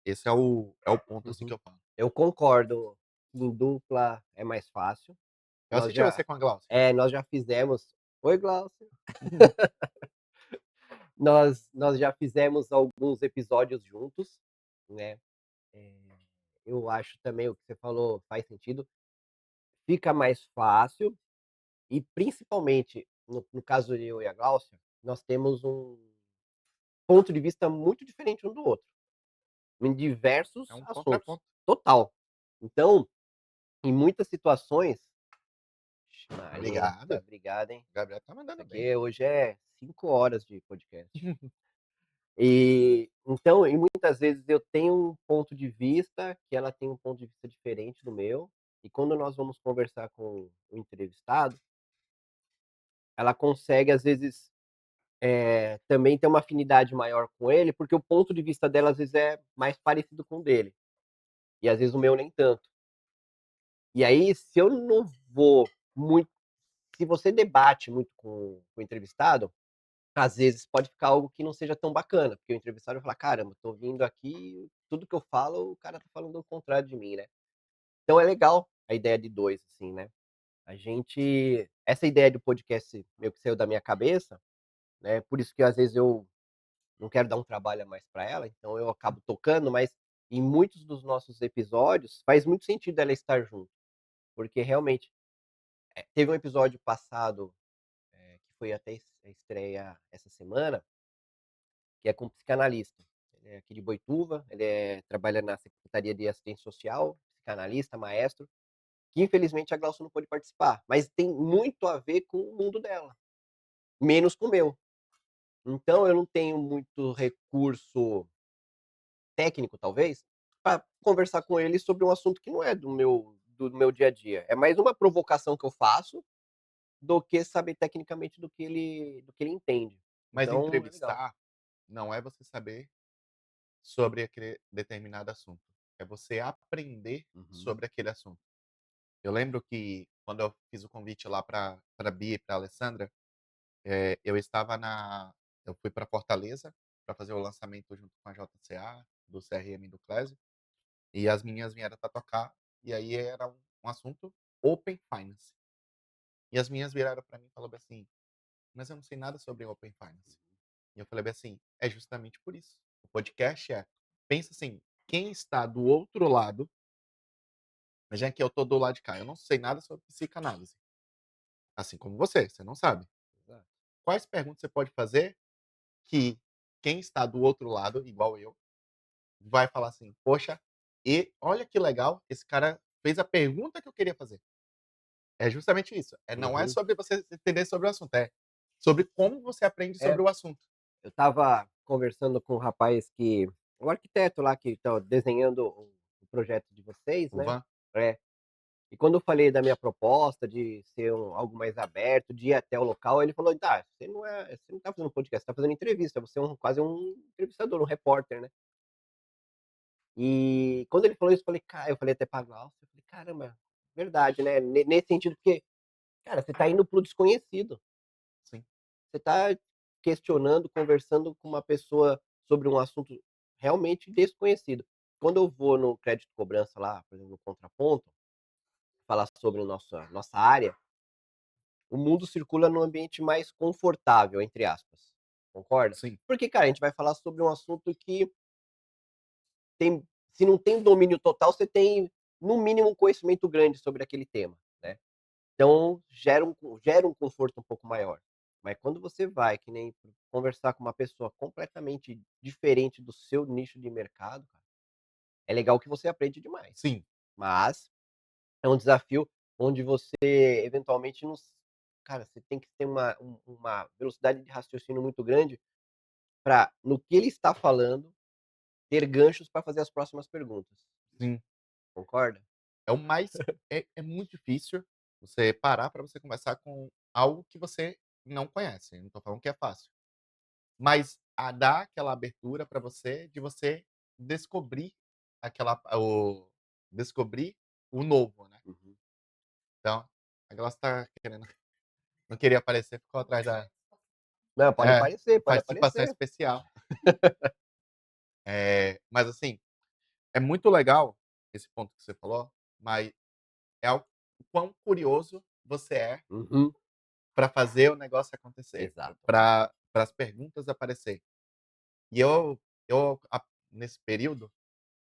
Esse é o ponto, assim, que uhum. eu falo. Eu concordo que em dupla é mais fácil. Eu Nós assisti você já com a Glaucia. nós já fizemos. Oi, Glaucia. Uhum. Nós já fizemos alguns episódios juntos, né, eh, eu acho também o que você falou faz sentido. Fica mais fácil e principalmente no caso de eu e a Gláucia, nós temos um ponto de vista muito diferente um do outro, em É diversos um assuntos. contraponto. Total. Então, em muitas situações Maria, Obrigado. obrigado, hein. O Gabriel tá Isso mandando bem. aqui hoje é 5 horas de podcast. E, então, e muitas vezes eu tenho um ponto de vista, que ela tem um ponto de vista diferente do meu, E quando nós vamos conversar com o entrevistado, ela consegue às vezes, também ter uma afinidade maior com ele, porque o ponto de vista dela às vezes é mais parecido com o dele, e às vezes o meu nem tanto. E aí se eu não vou muito se você debate muito com o entrevistado, às vezes pode ficar algo que não seja tão bacana, porque o entrevistado vai falar: "Caramba, tô vindo aqui, tudo que eu falo, o cara tá falando o contrário de mim, né". Então é legal a ideia de 2 assim, né. A gente essa ideia do podcast meio que saiu da minha cabeça, né, por isso que às vezes eu não quero dar um trabalho a mais para ela, então eu acabo tocando, mas em muitos dos nossos episódios faz muito sentido ela estar junto, porque realmente, teve um episódio passado, que foi até a estreia essa semana, que é com um psicanalista. Ele é aqui de Boituva, trabalha na Secretaria de Assistência Social, psicanalista, maestro, que infelizmente a Glaucia não pôde participar, mas tem muito a ver com o mundo dela, menos com o meu. Então eu não tenho muito recurso técnico, talvez, para conversar com ele sobre um assunto que não é do meu dia a dia. É mais uma provocação que eu faço, do que saber tecnicamente do que ele entende. Mas Então é legal. entrevistar não é você saber sobre aquele determinado assunto, é você aprender Uhum. sobre aquele assunto. Eu lembro que quando eu fiz o convite lá pra Bia e pra Alessandra, eu estava eu fui para Fortaleza para fazer o lançamento junto com a JCA, do CRM do Clésio, e as meninas vieram para tocar, e aí era um assunto Open Finance. E as meninas viraram para mim e falou bem assim: "Mas eu não sei nada sobre Open Finance". E eu falei bem assim: "É justamente por isso. O podcast pensa assim, quem está do outro lado, já que eu tô do lado de cá, eu não sei nada sobre psicanálise, assim como você não sabe. Exato. Quais perguntas você pode fazer que quem está do outro lado, igual eu, vai falar assim: "Poxa, e olha que legal, esse cara fez a pergunta que eu queria fazer". É justamente isso, não é Uhum. sobre você entender sobre o assunto, é sobre como você aprende É, sobre o assunto. eu estava conversando com um rapaz que um arquiteto lá que tá desenhando o projeto de vocês, O né. Van É. E quando eu falei da minha proposta de ser algo mais aberto, de ir até o local, ele falou: "Tá, você não tá fazendo podcast, você tá fazendo entrevista, você é quase um entrevistador, um repórter, né". E quando ele falou isso, eu falei até pra Glaucia, eu falei: "Caramba, verdade, né". Nesse sentido, porque, cara, você tá indo para o desconhecido, sim, você tá questionando, conversando com uma pessoa sobre um assunto realmente desconhecido. Quando eu vou no crédito cobrança lá, por exemplo, no contraponto, falar sobre nossa área, o mundo circula num ambiente mais "confortável", entre aspas, concorda? sim, Porque, cara, a gente vai falar sobre um assunto que tem se não tem domínio total, você tem, no mínimo, um conhecimento grande sobre aquele tema, né. Então gera um conforto um pouco maior. Mas quando você vai, que nem conversar com uma pessoa completamente diferente do seu nicho de mercado, cara, é legal que você aprende demais, sim, mas é um desafio onde você eventualmente não s cara, você tem que ter uma velocidade de raciocínio muito grande para, no que ele está falando, ter ganchos para fazer as próximas perguntas. sim. Concorda? É o mais é muito difícil você parar para você conversar com algo que você não conhece, eu não tô falando que é fácil, mas a dar aquela abertura para você, de você descobrir aquela o descobrir o novo, né. Uhum. Então, a Glaucia tá querendo não queria aparecer, ficou atrás da Não, pode é, aparecer, pode participação aparecer. especial. Mas assim, é muito legal esse ponto que você falou, mas é o quão curioso você é Uhum. para fazer o negócio acontecer, Exato. para as perguntas aparecer. E nesse período,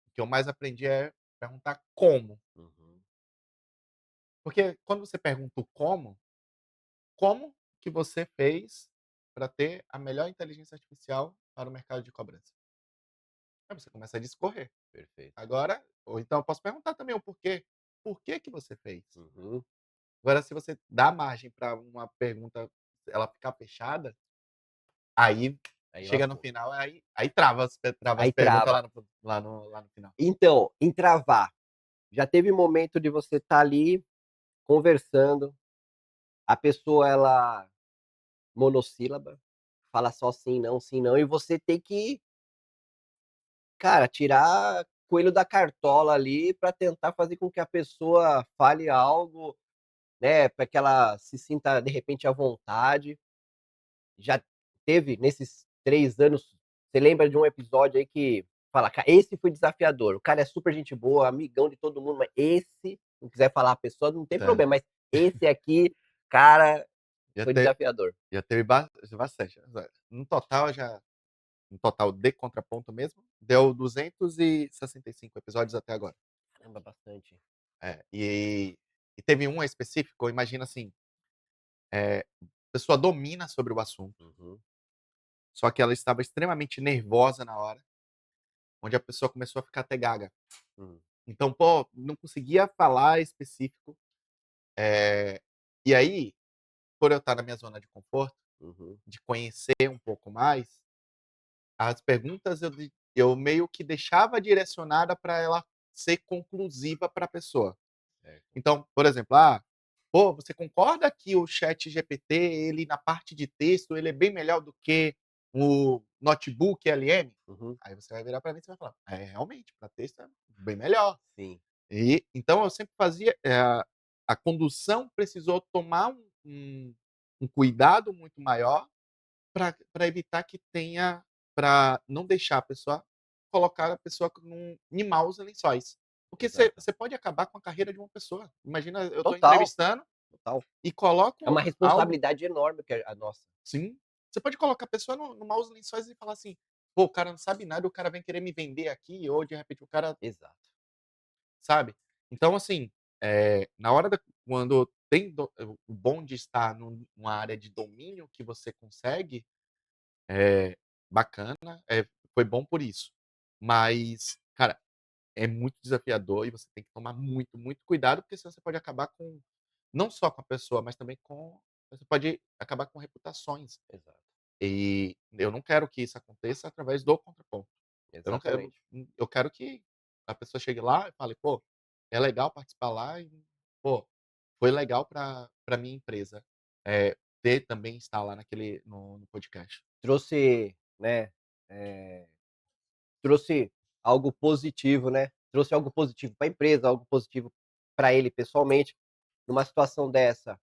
o que eu mais aprendi é perguntar como. Uhum. Porque quando você pergunta o como que você fez para ter a melhor inteligência artificial para o mercado de cobrança? Aí você começa a discorrer. Perfeito. Agora ou então eu posso perguntar também o porquê. Por que que você fez? Uhum. Agora se você dá margem para uma pergunta ela ficar fechada, aí Aí chega no lascou. final, aí trava as Aí perguntas trava. lá no final. Então, em travar. Já teve momento de você estar ali conversando, a pessoa ela monossílaba, fala só sim, não, e você tem que, cara, tirar coelho da cartola ali para tentar fazer com que a pessoa fale algo, né, para que ela se sinta de repente à vontade. Já teve nesses 3 anos, você lembra de um episódio aí que fala: "Ca esse foi desafiador, o cara é super gente boa, amigão de todo mundo, mas esse", não quiser falar a pessoa, não tem Tá. problema, mas esse aqui, cara, Já foi te desafiador. já teve bastante. No total de contraponto mesmo, deu 265 episódios até agora. Caramba, bastante. É, e teve um específico, imagina assim, a pessoa domina sobre o assunto, Uhum, só que ela estava extremamente nervosa na hora, onde a pessoa começou a ficar até gaga. hum, Então, pô, não conseguia falar específico, eh, e aí, por eu estar na minha zona de conforto, uhum, de conhecer um pouco mais, as perguntas eu meio que deixava direcionada para ela ser conclusiva para a pessoa. certo. Então, por exemplo, "Pô, você concorda que o ChatGPT, ele na parte de texto, ele é bem melhor do que o notebook LM?" Uhum, Aí você vai virar para mim e você vai falar: "É, realmente, para texto é bem melhor". sim, E então eu sempre fazia, a condução precisou tomar um cuidado muito maior para evitar que tenha para não deixar a pessoa colocar a pessoa em maus lençóis. Porque exato. você pode acabar com a carreira de uma pessoa. Imagina, eu estou Total, entrevistando total. e É uma coloco algo, responsabilidade enorme que a nossa. sim, você pode colocar a pessoa no maus lençóis e falar assim: "Pô, o cara não sabe nada, o cara vem querer me vender aqui", ou de repente o cara, Exato, sabe. Então assim, na hora da quando tem o bom de estar numa área de domínio que você consegue, bacana, foi bom por isso. Mas, cara, é muito desafiador e você tem que tomar muito, muito cuidado, porque senão você pode acabar com não só com a pessoa, mas também com você pode acabar com reputações. exato, E eu não quero que isso aconteça através do contraponto. Eu não quero exatamente. eu quero que a pessoa chegue lá e fale: "Pô, é legal participar lá e, pô, foi legal pra minha empresa, ter também estar lá no podcast". Trouxe, né, eh trouxe algo positivo, né, trouxe algo positivo para a empresa, algo positivo para ele pessoalmente. Numa situação dessa,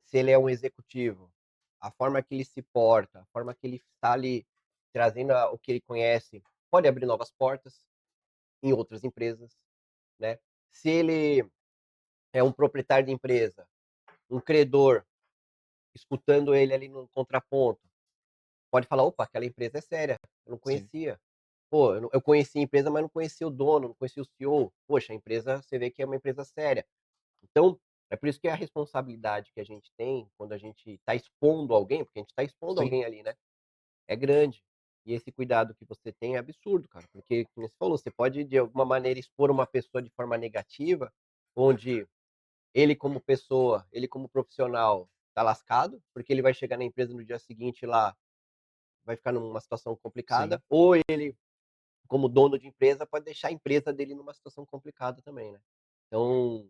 se ele é um executivo, a forma que ele se porta, a forma que ele está ali trazendo o que ele conhece, pode abrir novas portas em outras empresas, né. Se ele é um proprietário de empresa, um credor, escutando ele ali no contraponto, pode falar: "Opa, aquela empresa é séria, eu não Sim, conhecia". Pô, eu conheci a empresa, mas não conhecia o dono, não conhecia o CEO. Poxa, a empresa você vê que é uma empresa séria. Então, é por isso que a responsabilidade que a gente tem quando a gente está expondo alguém, porque a gente está expondo sim, alguém ali, né, é grande. E esse cuidado que você tem é absurdo, cara, porque, como você falou, você pode de alguma maneira expor uma pessoa de forma negativa, onde ele como pessoa, ele como profissional tá lascado, porque ele vai chegar na empresa no dia seguinte lá, vai ficar numa situação complicada, sim. ou ele como dono de empresa, pode deixar a empresa dele numa situação complicada também, né. Então,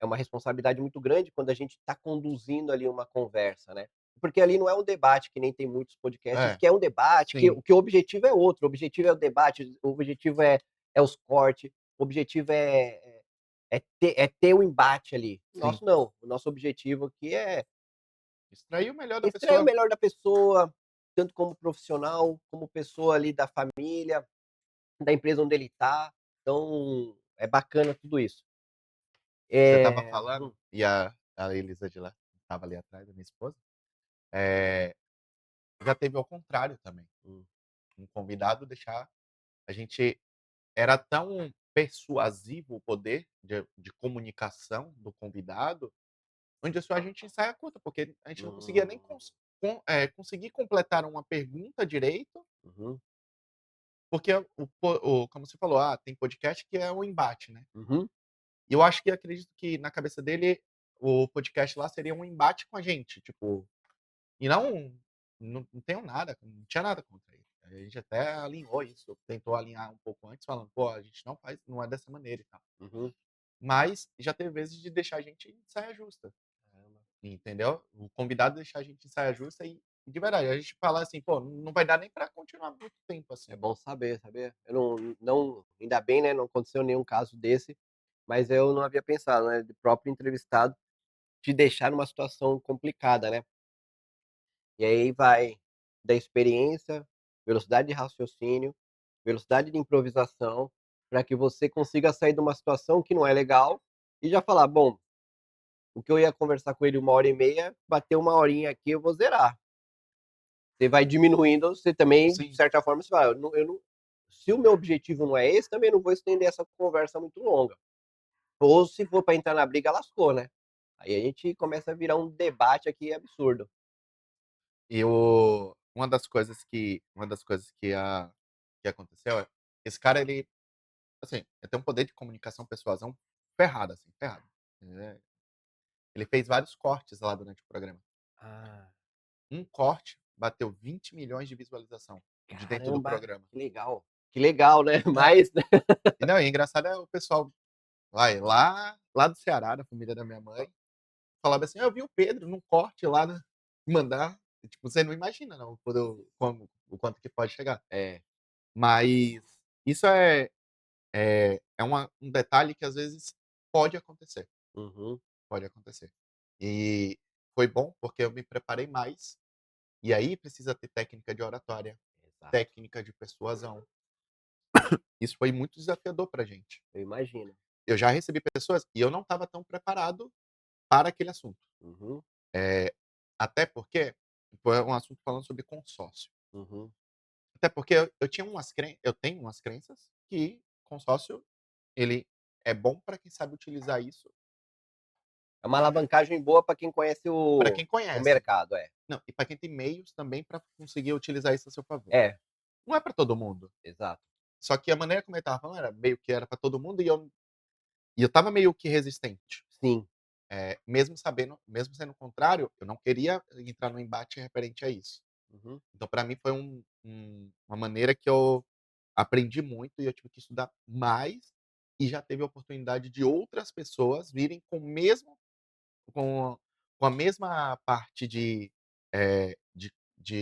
é uma responsabilidade muito grande quando a gente está conduzindo ali uma conversa, né. Porque ali não é um debate, que nem tem muitos podcasts É, que é um debate, sim, que o objetivo é outro, o objetivo é o debate, o objetivo é os cortes, o objetivo é ter o embate ali. O sim. nosso não, o nosso objetivo aqui é Extrair o melhor da extrair o pessoa. melhor da pessoa, tanto como profissional, como pessoa ali da família, da empresa onde ele está, então é bacana tudo isso. Você estava Eh falando, e a Elisa de lá estava ali atrás, a minha esposa, eh, já teve ao contrário também, hum, um convidado deixar a gente era tão persuasivo o poder de comunicação do convidado, onde só a gente ensaia curta, porque a gente não conseguia nem hum, conseguir completar uma pergunta direito, uhum, porque como você falou, tem podcast que é um embate, né. uhum, E eu acho que acredito que na cabeça dele, o podcast lá seria um embate com a gente, tipo, e não tenho nada, não tinha nada contra ele. A gente até alinhou isso, tentou alinhar um pouco antes, falando: "Pô, a gente não é dessa maneira e tal". Uhum. Mas já teve vezes de deixar a gente em saia justa, Caramba. entendeu? O convidado deixar a gente em saia justa e de verdade, a gente falar assim: "Pô, não vai dar nem pra continuar muito tempo É assim". bom saber, sabia? Eu não ainda bem, né, não aconteceu nenhum caso desse, mas eu não havia pensado, né, do próprio entrevistado te deixar numa situação complicada, né. E aí vai da experiência, velocidade de raciocínio, velocidade de improvisação, para que você consiga sair de uma situação que não é legal e já falar: "Bom, o que eu ia conversar com ele 1 hora e meia, bateu 1 horinha aqui, eu vou zerar". Você vai diminuindo, você também, de Sim. certa forma, você vai: "Eu não se o meu objetivo não é esse, também não vou estender essa conversa muito longa". Ou se for para entrar na briga, lascou, né. Aí a gente começa a virar um debate aqui absurdo. E o uma das coisas que aconteceu é, esse cara ele, assim, ele tem um poder de comunicação, persuasão ferrado, assim, ferrado. Eh, ele fez vários cortes lá durante o programa. Ah, Um corte bateu 20 milhões de visualização de dentro do caramba, programa. que legal. Que legal, né, É. mas, né. E não, e engraçado é o pessoal lá do Ceará, da família da minha mãe, falava assim: "Ah, eu vi o Pedro num corte lá na mandar", e tipo, você não imagina não, o quanto que pode chegar. É. Mas isso é um detalhe que às vezes pode acontecer, Uhum, pode acontecer. E foi bom, porque eu me preparei mais, e aí precisa ter técnica de oratória, exato. técnica de persuasão. Isso foi muito desafiador pra gente. Eu imagino. Eu já recebi pessoas e eu não estava tão preparado para aquele assunto. Uhum, Eh, até porque foi um assunto falando sobre consórcio. uhum. Até porque eu tenho umas crenças que consórcio, ele é bom para quem sabe utilizar isso É uma alavancagem boa para quem conhece para o quem o conhece. mercado, é. Não, e para quem tem meios também para conseguir utilizar isso a seu favor. É, Não é para todo mundo. exato. Só que a maneira como ele estava falando era meio que era para todo mundo e eu estava meio que resistente. Sim. Mesmo sendo o contrário, eu não queria entrar no embate referente a isso. Uhum, Então para mim foi uma maneira que eu aprendi muito e eu tive que estudar mais, e já teve a oportunidade de outras pessoas virem com com a mesma parte de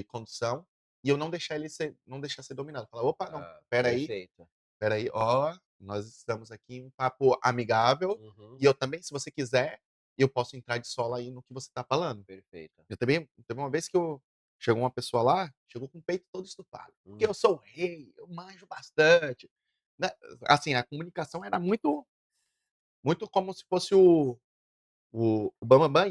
condução, e eu não deixar ser dominado, falar: "Opa, não, ah, espera perfeito. aí, ó, nós estamos aqui em um papo amigável, Uhum, e eu também, se você quiser, eu posso entrar de sola aí no que você está falando". perfeito. Eu também teve uma vez que eu chegou uma pessoa lá, chegou com o peito todo estufado, porque Hum, eu sou o rei, eu manjo bastante, né, assim, a comunicação era muito como se fosse o bam-bam-bam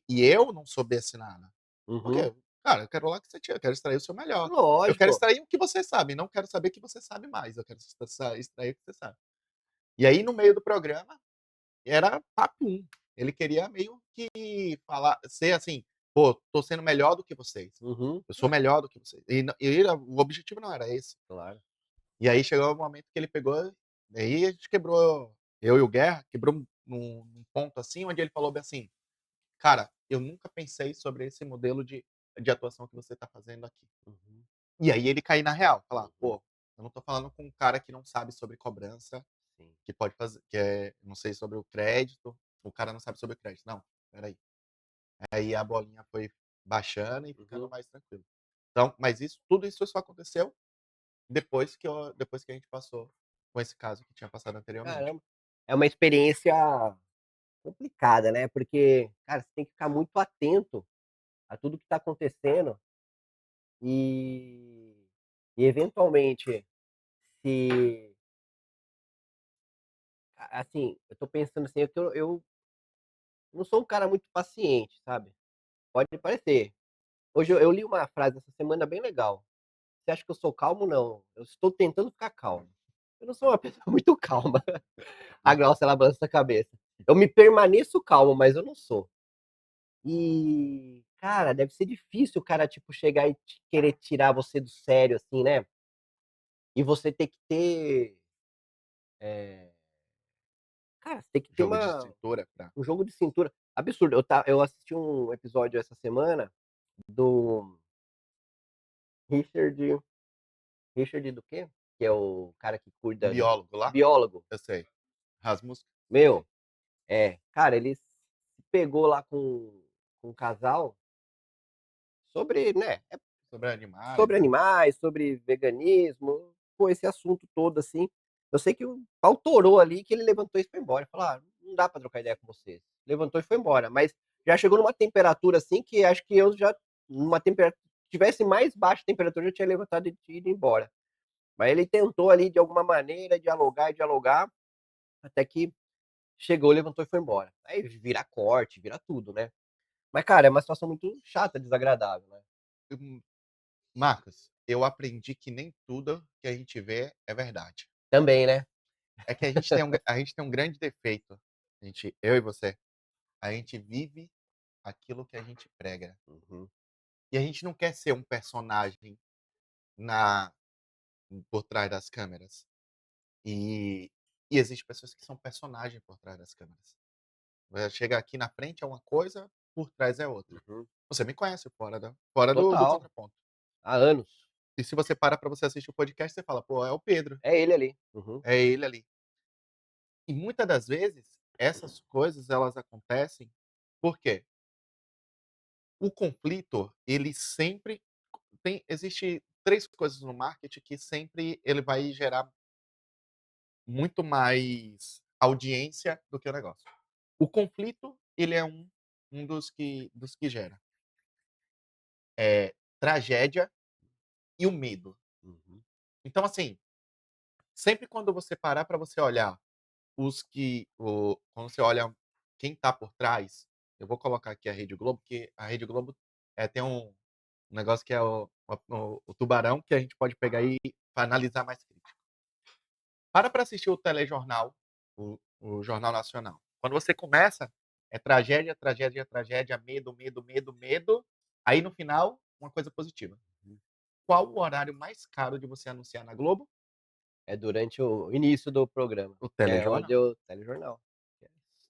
e eu não soubesse nada. uhum. Porque, cara, eu quero lá que você tira, eu quero extrair o seu melhor. Eu quero Lógico. extrair o que você sabe, não quero saber que você sabe mais, eu quero extrair o que você sabe. E aí, no meio do programa, era papo 1. Ele queria meio que falar ser assim: "Pô, tô sendo melhor do que vocês. Uhum. Eu sou melhor do que vocês". O objetivo não era esse. Claro. E aí chegou o momento que ele pegou, aí a gente quebrou, eu e o Guerra, quebrou num ponto, assim, onde ele falou bem assim: "Cara, eu nunca pensei sobre esse modelo de atuação que você tá fazendo aqui". Uhum, E aí ele cair na real, falar: uhum. "Pô, eu não tô falando com um cara que não sabe sobre cobrança, Sim. que pode fazer que não sei sobre o crédito, o cara não sabe sobre o crédito, não, espera aí". Aí a bolinha foi baixando e ficando Uhum. mais tranquilo. Então, mas tudo isso só aconteceu depois que a gente passou com esse caso que tinha passado anteriormente. Caramba. É uma experiência complicada, né, porque, cara, você tem que ficar muito atento a tudo que está acontecendo e eventualmente, se assim, eu tô pensando assim, é que eu não sou um cara muito paciente, sabe. Pode parecer. Hoje eu li uma frase essa semana bem legal: "Você acha que eu sou calmo? Não, eu estou tentando ficar calmo". Eu não sou uma pessoa muito calma. A Uhum. Glaucia, ela balança a cabeça. Eu me permaneço calmo, mas eu não sou. E, cara, deve ser difícil o cara, tipo, chegar e querer tirar você do sério, assim, né. E você ter que ter, eh, cara, você tem que ter Jogo de cintura pra um jogo de cintura absurdo. Eu assisti um episódio essa semana do Richard, Richard do quê? Que é o cara que O cuida do biólogo lá, biólogo. eu sei, Rasmussen, Meu, cara, ele se pegou lá com um casal sobre, né, sobre animais, sobre né. animais, sobre veganismo, pô, esse assunto todo, assim. Eu sei que o pau torou ali, que ele levantou e foi embora. Falou: "Ah, não dá pra trocar ideia com vocês". Levantou e foi embora, mas já chegou numa temperatura, assim, que acho que eu já numa temperatura tivesse mais baixa temperatura, eu já tinha levantado e ido embora. Mas ele tentou ali, de alguma maneira, dialogar e dialogar, até que chegou, levantou e foi embora. Aí vira corte, vira tudo, né. Mas, cara, é uma situação muito chata, desagradável, né. Hum, Marcos, eu aprendi que nem tudo que a gente vê é verdade. Também, né. É que a gente tem um grande defeito, eu e você, a gente vive aquilo que a gente prega. Uhum, E a gente não quer ser um personagem na por trás das câmeras. E e existe pessoas que são personagem por trás das câmeras. Chega aqui na frente é uma coisa, por trás é outra. uhum. Você me conhece fora do Total, contraponto. há anos. E se você para pra você assistir o podcast, você fala: "Pô, é o Pedro, É ele ali. Uhum, é ele ali". E muitas das vezes, essas coisas elas acontecem, por quê? O conflito, ele sempre existe 3 coisas no marketing que sempre ele vai gerar muito mais audiência do que o negócio. O conflito, ele é um dos que gera. Tragédia e o medo. uhum, Então, assim, sempre quando você parar para você olhar quando você olha quem tá por trás, eu vou colocar aqui a Rede Globo, porque a Rede Globo, tem um negócio que é o tubarão, que a gente pode pegar aí para analisar mais crítico. Para pra assistir o telejornal, o Jornal Nacional. Quando você começa, é tragédia, tragédia, tragédia, medo, medo, medo, medo, aí no final, uma coisa positiva. uhum. Qual o horário mais caro de você anunciar na Globo? É durante o início do programa, O que é onde telejornal. eu telejornal.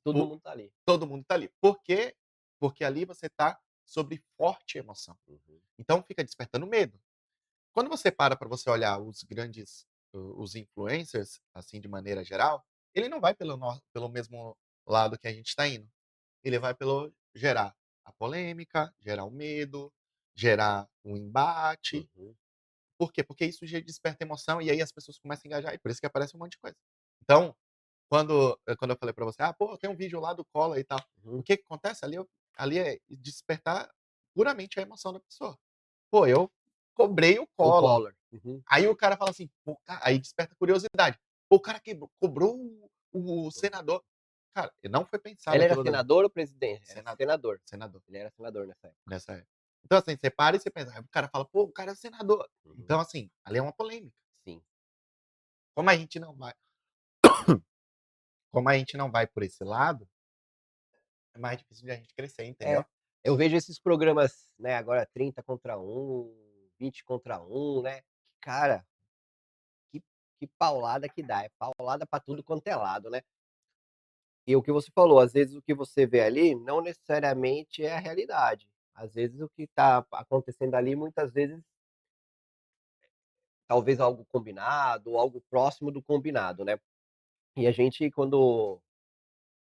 Todo O mundo tá ali. Todo mundo tá ali. Por quê? Porque ali você tá sobre forte emoção. Uhum, Então fica despertando medo. Quando você para você olhar os influencers, assim, de maneira geral, ele não vai pelo mesmo lado que a gente está indo. Ele vai pelo gerar a polêmica, gerar o medo, gerar um embate. uhum, Por quê? Porque isso já desperta emoção e aí as pessoas começam a engajar e por isso que aparece um monte de coisa. Então, quando eu falei pra você: "Ah, pô, tem um vídeo lá do Collor e tal", o uhum. que que acontece? Ali é despertar puramente a emoção da pessoa. Pô, eu cobrei o O Collor. Collor. Uhum, Aí o cara fala assim: "Pô, aí desperta curiosidade. Pô, o cara cobrou o uhum. senador". Cara, não foi pensado Ele era aquilo dali. senador ou presidente? Era Senador, senador. senador, Ele era senador nessa época. nessa época. Então, assim, você para e você pensa, aí o cara fala: "Pô, o cara é senador". Uhum, Então, assim, ali é uma polêmica. sim. Como a gente não vai como a gente não vai por esse lado, é mais difícil de a gente crescer, É, entendeu? eu vejo esses programas, né, agora 30 contra um, 20 contra um, né, cara, que que paulada que dá, é paulada pra tudo quanto é lado, né. E o que você falou, às vezes o que você vê ali não necessariamente é a realidade. Às vezes o que tá acontecendo ali, muitas vezes, talvez algo combinado ou algo próximo do combinado, né. E a gente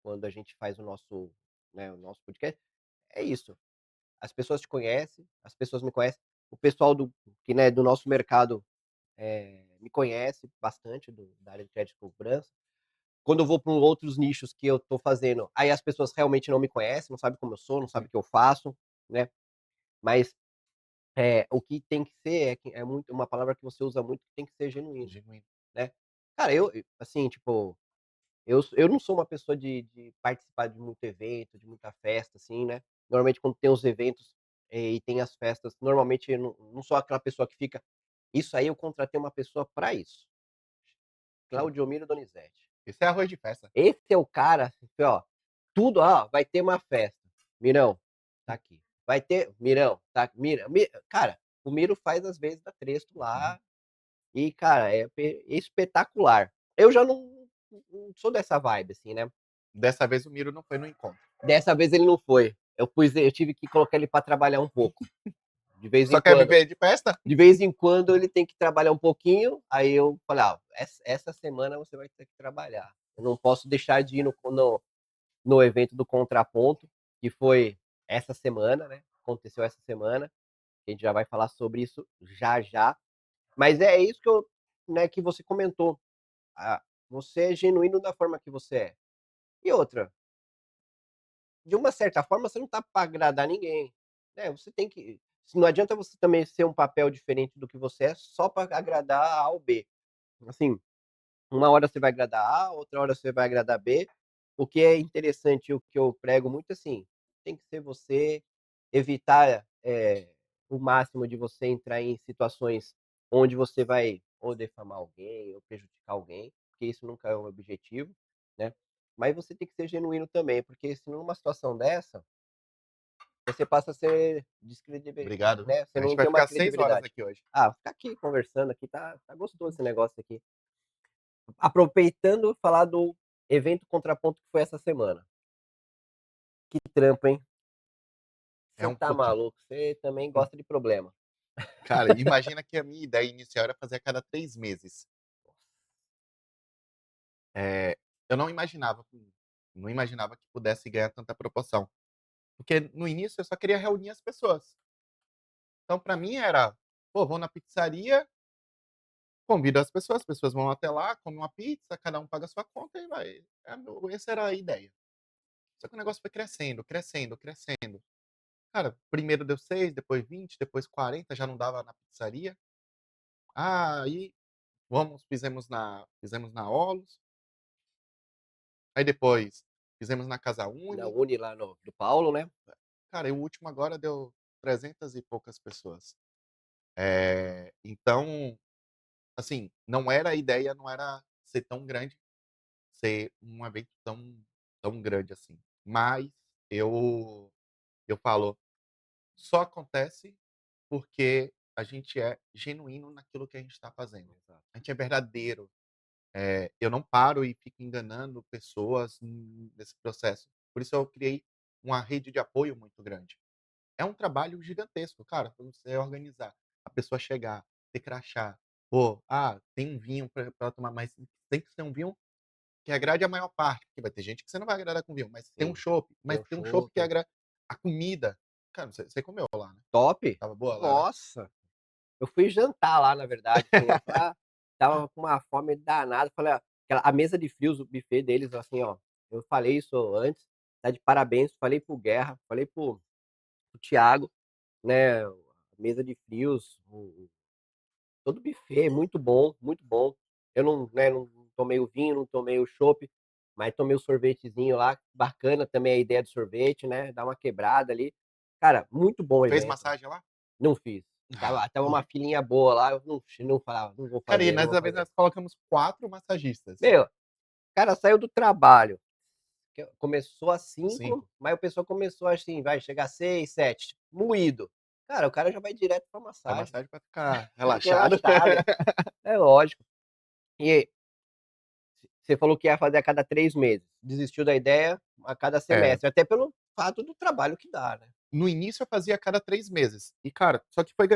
quando a gente faz o nosso, né, o nosso podcast, é isso, as pessoas te conhecem, as pessoas me conhecem, o pessoal né, do nosso mercado, me conhece bastante da área de crédito e cobrança. Quando eu vou para outros nichos que eu tô fazendo, aí as pessoas realmente não me conhecem, não sabem como eu sou, não sabem Sim, o que eu faço, né. Mas, o que tem que ser é muito uma palavra que você usa muito, que tem que ser genuíno, genuíno. né. Cara, assim, tipo, eu não sou uma pessoa de participar de muito evento, de muita festa, assim, né. Normalmente quando tem os eventos, e tem as festas, normalmente eu não sou aquela pessoa que fica isso aí eu contratei uma pessoa pra isso, Claudiomiro Donizete. Isso é arroz de festa. Esse é o cara que, ó, tudo, ó, vai ter uma festa, Mirão, tá aqui. Vai ter Mirão, tá cara, o Miro faz as vezes da Tresto Uhum. lá e, cara, é espetacular. Eu já não sou dessa vibe, assim, né. Dessa vez o Miro não foi no encontro. Dessa vez ele não foi. Eu tive que colocar ele pra trabalhar um pouco. De vez em Só quer quando viver de festa? de vez em quando ele tem que trabalhar um pouquinho, aí eu falei: "Ah, essa semana você vai ter que trabalhar. Eu não posso deixar de ir no evento do Contraponto", que foi essa semana, né, aconteceu essa semana, a gente já vai falar sobre isso já já. Mas é isso que eu né, que você comentou, ah, você é genuíno da forma que você é. E outra, de uma certa forma você não tá pra agradar ninguém, né, você tem que não adianta você também ser um papel diferente do que você é só pra agradar A ou B. Assim, uma hora você vai agradar A, outra hora você vai agradar B. O que é interessante, o que eu prego muito, assim, tem que ser você, evitar, o máximo de você entrar em situações onde você vai ou defamar alguém ou prejudicar alguém, porque isso nunca é o objetivo, né. Mas você tem que ser genuíno também, porque se numa situação dessa, você passa a ser Obrigado, viu. né, você A gente não vai tem uma ficar 6 horas credibilidade. aqui hoje. Ah, ficar aqui conversando aqui tá gostoso esse negócio aqui. Aproveitando falar do evento Contraponto que foi essa semana. Que trampo, hein. É Você um tá pouquinho. maluco, você também gosta de problema. Cara, imagina que a minha ideia inicial era fazer a cada 3 meses. Eu não imaginava que pudesse ganhar tanta proporção, porque no início eu só queria reunir as pessoas. Então pra mim era: "Pô, vou na pizzaria, convido as pessoas vão até lá, comem uma pizza, cada um paga a sua conta e vai". Essa era a ideia. Só que o negócio foi crescendo, crescendo, crescendo. Cara, primeiro deu 6, depois 20, depois 40, já não dava na pizzaria. Ah, aí fizemos na Olos, aí depois fizemos na Casa Na Uni. Uni lá no do Paulo, né. Cara, e o último agora deu 300 e poucas pessoas. Então, assim, a ideia não era ser tão grande, ser um evento tão grande assim. Mas eu falo, só acontece porque a gente é genuíno naquilo que a gente está fazendo. Exato. A gente é verdadeiro. Eu não paro e fico enganando pessoas nesse processo. Por isso eu criei uma rede de apoio muito grande. É um trabalho gigantesco, cara, pra você organizar, a pessoa chegar, ter crachá, pô, tem um vinho pra tomar, mas tem que ser um vinho que agrade a maior parte, porque vai ter gente que você não vai agradar com vinho, mas tem um Sim, chopp, tem mas o tem um chopp que chopp. agrada a comida. Cara, você comeu lá, né? Top. Estava boa lá, né? Nossa, eu fui jantar lá na verdade, assim, eu estava com uma fome danada, falei: "Ah", a mesa de frios, o buffet deles, assim, ó, eu falei isso antes, tá de parabéns, falei para o Guerra, falei para o Thiago, né, a mesa de frios, todo buffet, muito bom, muito bom. Eu não, né, não tomei o vinho, não tomei o chopp, mas tomei o sorvetezinho lá, bacana também a ideia do sorvete, né, dar uma quebrada ali. Cara, muito bom o Fez evento. massagem lá? Não fiz. Tava uma Pô. filinha boa lá, eu não falava: "Não vou Cara, e fazer, não vou nessa vez fazer". nós colocamos 4 massagistas. Meu, o cara saiu do trabalho, começou às 5, 5. mas o pessoal começou assim, vai chegar às 6, 7, moído. Cara, o cara já vai direto pra Pra massagem, massagem pra ficar relaxado. relaxado. É lógico. E você falou que ia fazer a cada 3 meses, desistiu da ideia a cada É. semestre, até pelo fato do trabalho que dá, né. No início eu fazia a cada 3 meses. E cara, só que foi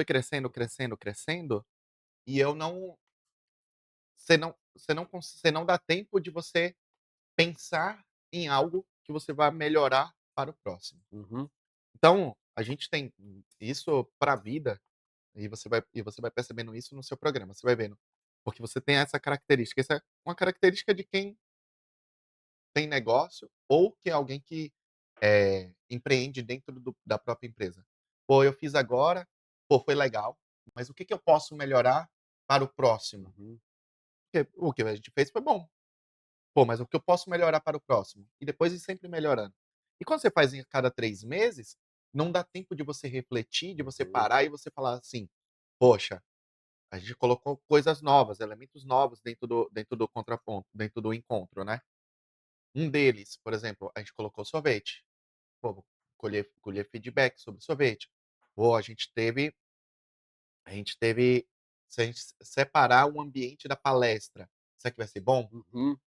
crescendo, crescendo, crescendo, e eu não você não dá tempo de você pensar em algo que você vai melhorar para o próximo. Uhum, Então, a gente tem isso para a vida, e você vai percebendo isso no seu programa, você vai vendo, porque você tem essa característica, essa é uma característica de quem tem negócio ou que é alguém que, empreende dentro da própria empresa. "Pô, eu fiz agora, pô, foi legal, mas o que que eu posso melhorar para o próximo? uhum, Porque o que a gente fez foi bom. Pô, mas o que eu posso melhorar para o próximo?" E depois ir sempre melhorando. E quando você faz em cada 3 meses, não dá tempo de você refletir, de você uhum, parar e você falar assim: "Poxa, a gente colocou coisas novas, elementos novos dentro do contraponto, dentro do encontro, né". Um deles, por exemplo, a gente colocou sorvete. Pô, vou colher feedback sobre sorvete. Pô, a gente teve se a gente separar o ambiente da palestra, será que vai ser bom? uhum,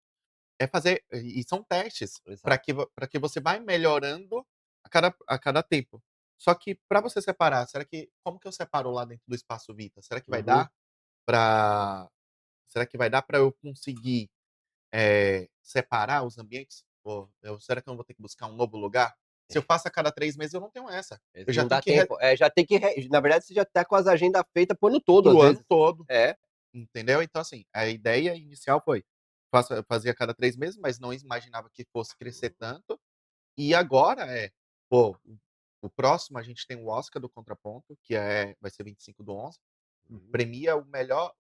É fazer e são testes para exato. que você vai melhorando a cada tempo. Só que para você separar, será que como que eu separo lá dentro do espaço Vita? Uhum. Pra será que vai dar para eu conseguir, separar os ambientes? Pô, será que eu não vou ter que buscar um novo lugar? Se eu É, faço a cada 3 meses, eu não tenho essa. Eu já não tenho dá que re tempo. Já tem que na verdade você já tá com as agendas feitas para o ano todo, para às o ano vezes. todo, É. entendeu? Então, assim, a ideia inicial foi, faça fazia a cada 3 meses, mas não imaginava que fosse crescer Uhum, tanto. E agora pô, o próximo a gente tem o Oscar do Contraponto, que vai ser 25/11, uhum, premia o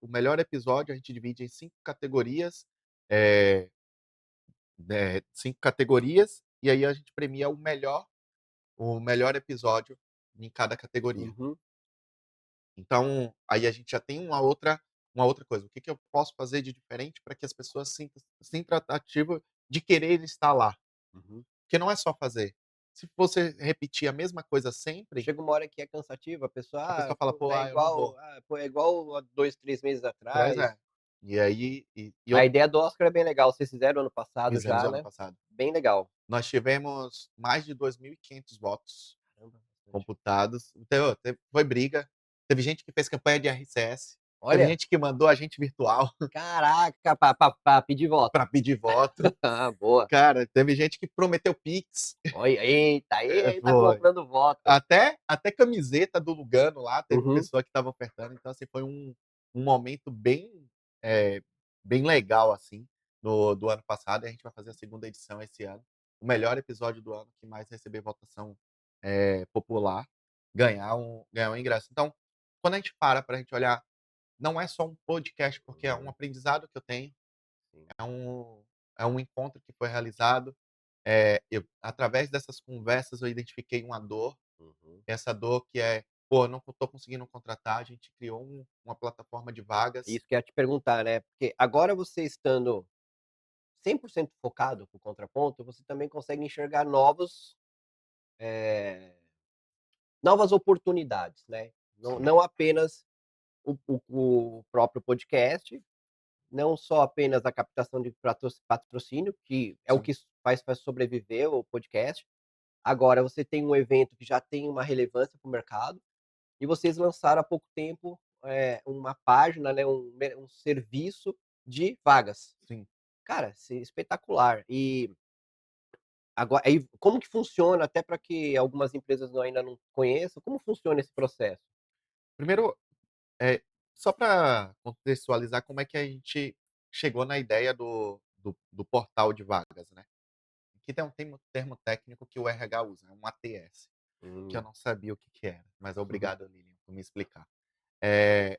melhor episódio, a gente divide em 5 categorias, eh 5 categorias, e aí a gente premia o melhor episódio em cada categoria. uhum, Então, aí a gente já tem uma outra coisa, o que que eu posso fazer de diferente para que as pessoas sintam atrativo de querer estar lá? uhum. Porque não é só fazer. Se você repetir a mesma coisa sempre, Chega uma hora que é cansativo, a pessoa: a "Ah, pessoa fala: pô, "Pô, eu não vou". é igual há 2, 3 meses Atrás atrás". é. E aí A ideia do Oscar é bem legal, vocês fizeram ano passado fizemos já, ano né, passado. bem legal. Nós tivemos mais de 2.500 votos Caramba, bastante. computados. Então, foi briga. Teve gente que fez campanha de RCS, teve Olha, gente que mandou agente virtual caraca, pra pedir voto. para pedir voto. Ah, boa. Cara, teve gente que prometeu Pix. Olha, eita, aí tá Foi. comprando voto. Até camiseta do Lugano lá, teve Uhum, pessoa que estava ofertando, então, assim, foi um momento eh, bem legal, assim, do ano passado, e a gente vai fazer a segunda edição esse ano. O melhor episódio do ano que mais receber votação, popular, ganhar um ingresso. Então, quando a gente para gente olhar, não é só um podcast, porque é um uhum, aprendizado que eu tenho, sim. é um encontro que foi realizado, eu através dessas conversas eu identifiquei uma dor. Uhum. Essa dor que "Pô, eu não estou conseguindo contratar", a gente criou uma plataforma de vagas. Isso que eu ia te perguntar, né, porque agora você estando 100% focado com o contraponto, você também consegue enxergar eh, novas oportunidades, né. Sim, Não apenas o próprio podcast, não só apenas a captação de patrocínio, que é o sim, que faz sobreviver o podcast. Agora você tem um evento que já tem uma relevância para o mercado, e vocês lançaram há pouco tempo, uma página, né, um serviço de vagas. sim. Cara, espetacular. E agora aí como que funciona, até para que algumas empresas ainda não conheçam, como funciona esse processo? Primeiro, eh, só para contextualizar como é que a gente chegou na ideia do portal de vagas, né. Aqui tem um termo técnico que o RH usa, é um ATS, que eu Hum. não sabia o que que era, mas obrigado, Lilian, por me explicar. Eh,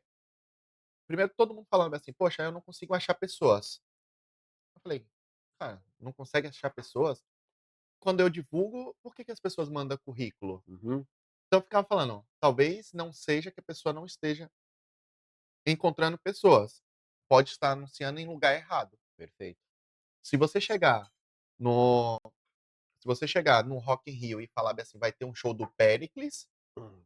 primeiro todo mundo falando assim: "Poxa, eu não consigo achar pessoas". Eu falei: "Cara, não consegue achar pessoas? Quando eu divulgo, por que que as pessoas mandam currículo?". Uhum, Então eu ficava falando, talvez não seja que a pessoa não esteja encontrando pessoas, pode estar anunciando em lugar errado. perfeito. Se você chegar no se você chegar no Rock in Rio e falar bem assim: "Vai ter um show do Péricles", Hum.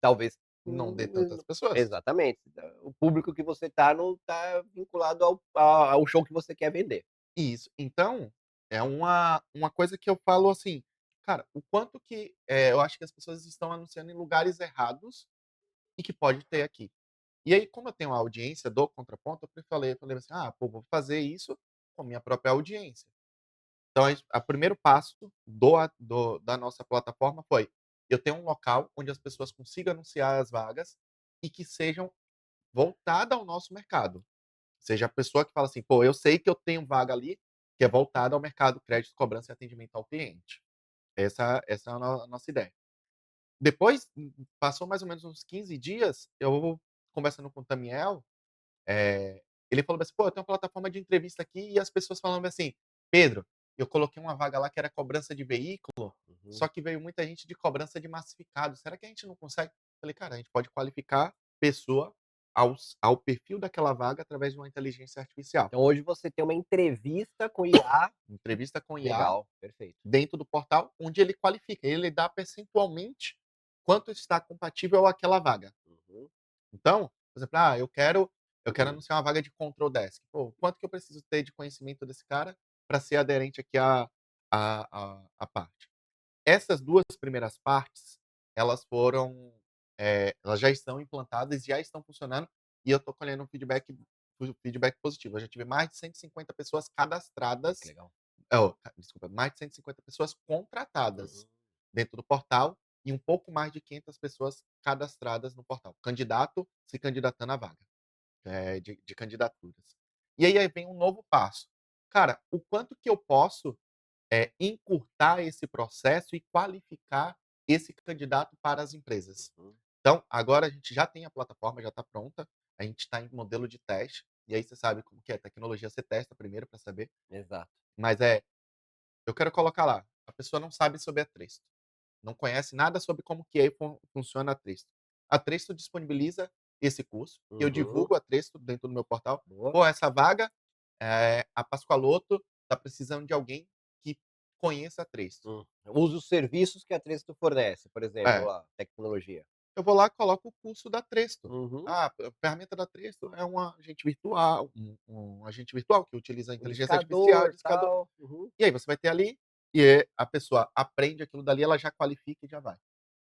Talvez não dê tantas pessoas. exatamente. O público que você tá não tá vinculado ao show que você quer vender. Isso. Então, é uma coisa que eu falo assim, cara, o quanto que, eu acho que as pessoas estão anunciando em lugares errados e que pode ter aqui. E aí, como eu tenho a audiência do contraponto, eu falei assim: "Ah, pô, vou fazer isso com a minha própria audiência". Então a primeiro passo da nossa plataforma foi: eu tenho um local onde as pessoas consigam anunciar as vagas e que sejam voltada ao nosso mercado. Seja a pessoa que fala assim: "Pô, eu sei que eu tenho vaga ali, que é voltada ao mercado crédito, cobrança e atendimento ao cliente". Essa é a nossa ideia. Depois, passou mais ou menos uns 15 dias, eu conversando com o Tamiel, ele falou assim: "Pô, eu tenho uma plataforma de entrevista aqui", e as pessoas falando assim: "Pedro, eu coloquei uma vaga lá que era cobrança de veículo, Uhum. só que veio muita gente de cobrança de massificado, será que a gente não consegue?". Falei: "Cara, a gente pode qualificar pessoa ao perfil daquela vaga através de uma inteligência artificial". Então hoje você tem uma entrevista com IA. Entrevista com IA Legal, perfeito. dentro do portal, onde ele qualifica, ele dá percentualmente quanto está compatível àquela vaga. Uhum. Então, por exemplo, eu quero anunciar uma vaga de control desk. Pô, quanto que eu preciso ter de conhecimento desse cara para ser aderente aqui à parte? Essas 2 primeiras partes, elas foram, elas já estão implantadas, já estão funcionando, e eu estou colhendo um feedback positivo. Eu já tive mais de 150 pessoas Pô, que cadastradas, legal. desculpa, mais de 150 pessoas contratadas Uhum, dentro do portal e um pouco mais de 500 pessoas cadastradas no portal. Candidato se candidatando à vaga, de candidaturas. E aí vem um novo passo. Cara, o quanto que eu posso, encurtar esse processo e qualificar esse candidato para as empresas? uhum, Então, agora a gente já tem a plataforma, já está pronta, a gente está em modelo de teste, e aí você sabe como que é, tecnologia você testa primeiro para saber, exato. mas eu quero colocar lá, a pessoa não sabe sobre a Tresto, não conhece nada sobre como que funciona a Tresto. A Tresto disponibiliza esse curso, eu Uhum, divulgo a Tresto dentro do meu portal. boa. Pô, essa vaga, a Pascoaloto está precisando de alguém que conheça a Tresto. Usa os serviços que a Tresto fornece, por exemplo, É, a tecnologia. eu vou lá e coloco o curso da Tresto. Uhum. Ah, a ferramenta da Tresto é um agente virtual que utiliza a O inteligência artificial, discador, discador. tal. Uhum. E aí você vai ter ali, a pessoa aprende aquilo dali, ela já qualifica e já vai.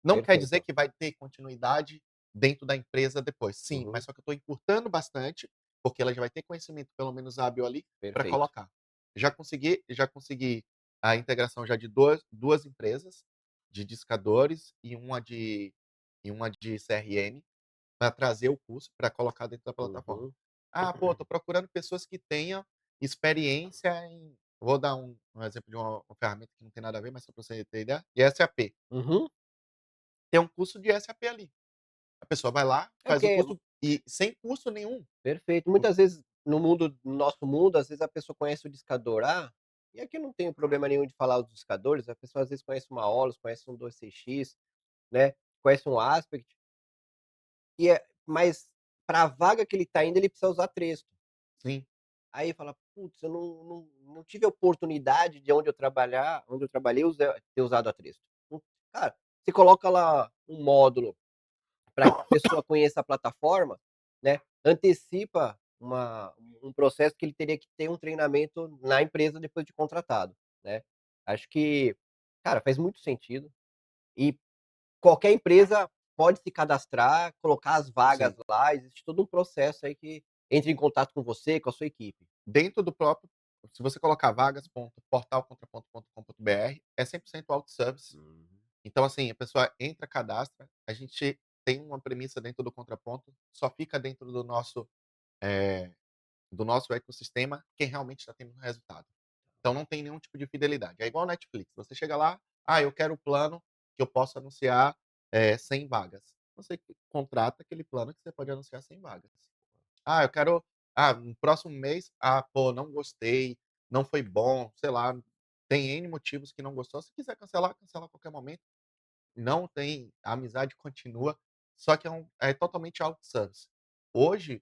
Não quer dizer Perfeito. que vai ter continuidade dentro da empresa depois. Sim, Uhum. mas só que eu estou encurtando bastante, porque ela já vai ter conhecimento pelo menos hábil ali, para Perfeito. colocar. Já consegui a integração já de duas empresas, de discadores e uma de CRM, para trazer o curso, para colocar dentro da plataforma. Uhum. Ah, pô, estou procurando pessoas que tenham experiência em, vou dar um exemplo de uma ferramenta que não tem nada a ver, mas só para você ter ideia, de SAP. Uhum. Tem um curso de SAP ali. A pessoa vai lá, É o faz o que curso e sem curso nenhum. perfeito. O Muitas vezes, no nosso mundo, às vezes a pessoa conhece o discador, e aqui eu não tenho problema nenhum de falar os discadores, a pessoa às vezes conhece uma Olus, conhece um 2CX, né, conhece um Aspect, mas para a vaga que ele está indo, ele precisa usar Tresto. sim, Aí fala: "Putz, eu não tive a oportunidade de onde eu trabalhei, ter usado a Tresto". Cara, você coloca lá um módulo para que a pessoa conheça a plataforma, né, antecipa um processo que ele teria que ter um treinamento na empresa depois de contratado, né. Acho que, cara, faz muito sentido e qualquer empresa pode se cadastrar, colocar as vagas sim. lá, existe todo um processo aí que entra em contato com você, com a sua equipe. Dentro do próprio, se você colocar vagas.portalcontraponto.com.br, é 100% autosservice. Uhum, Então, assim, a pessoa entra, cadastra, a gente tem uma premissa dentro do contraponto, só fica dentro eh, do nosso ecossistema quem realmente está tendo resultado. Então não tem nenhum tipo de fidelidade. É igual Netflix, você chega lá: "Ah, eu quero o plano que eu posso anunciar, 100 vagas". Você contrata aquele plano que você pode anunciar 100 vagas. Ah, eu quero, no próximo mês, pô, não gostei, não foi bom, sei lá, tem N motivos que não gostou. Se quiser cancelar, cancela a qualquer momento. Não tem, a amizade continua, só que é totalmente autosservice. Hoje,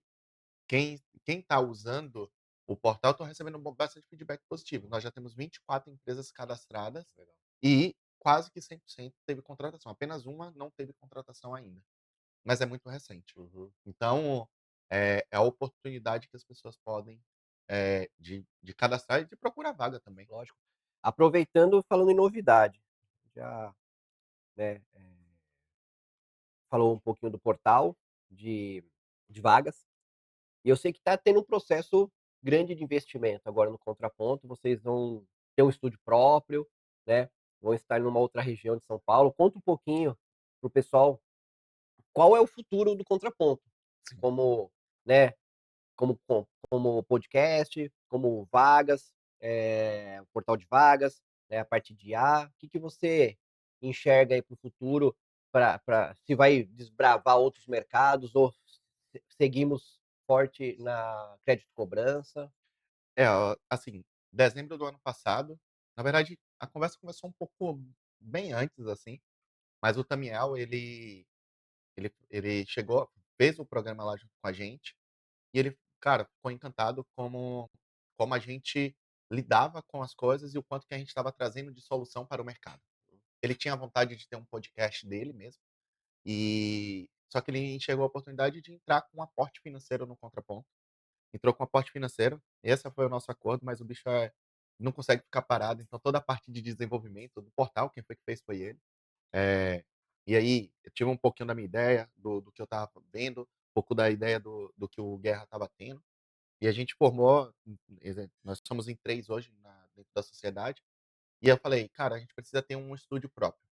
quem está usando o portal, estão recebendo bastante feedback positivo. Nós já temos 24 empresas cadastradas legal. e quase que 100% teve contratação. Apenas uma não teve contratação ainda, mas é muito recente. Uhum, Então, é a oportunidade que as pessoas podem, de cadastrar e de procurar vaga também. lógico. Aproveitando, falando em novidade, já, né, falou um pouquinho do portal de vagas, e eu sei que está tendo um processo grande de investimento agora no Contraponto, vocês vão ter um estúdio próprio, né, vão estar numa outra região de São Paulo. Conta um pouquinho para o pessoal qual é o futuro do Contraponto, Sim. como, né, como podcast, como vagas, portal de vagas, né, a parte de IA. O que que você enxerga aí para o futuro, para se vai desbravar outros mercados ou seguimos forte na crédito cobrança? Assim, dezembro do ano passado, na verdade, a conversa começou um pouco bem antes, assim, mas o Tamiel, ele chegou, fez o programa lá junto com a gente, e ele, cara, ficou encantado como a gente lidava com as coisas e o quanto que a gente estava trazendo de solução para o mercado. Ele tinha vontade de ter um podcast dele mesmo, só que ele enxergou a oportunidade de entrar com um aporte financeiro no Contraponto. Entrou com um aporte financeiro, esse foi o nosso acordo, mas o bicho não consegue ficar parado, então toda a parte de desenvolvimento do portal, quem foi que fez foi ele. E aí, eu tive um pouquinho da minha ideia, do que eu estava vendo, um pouco da ideia do que o Guerra estava tendo, e a gente formou, nós somos em 3 hoje dentro da sociedade, e eu falei: "Cara, a gente precisa ter um estúdio próprio".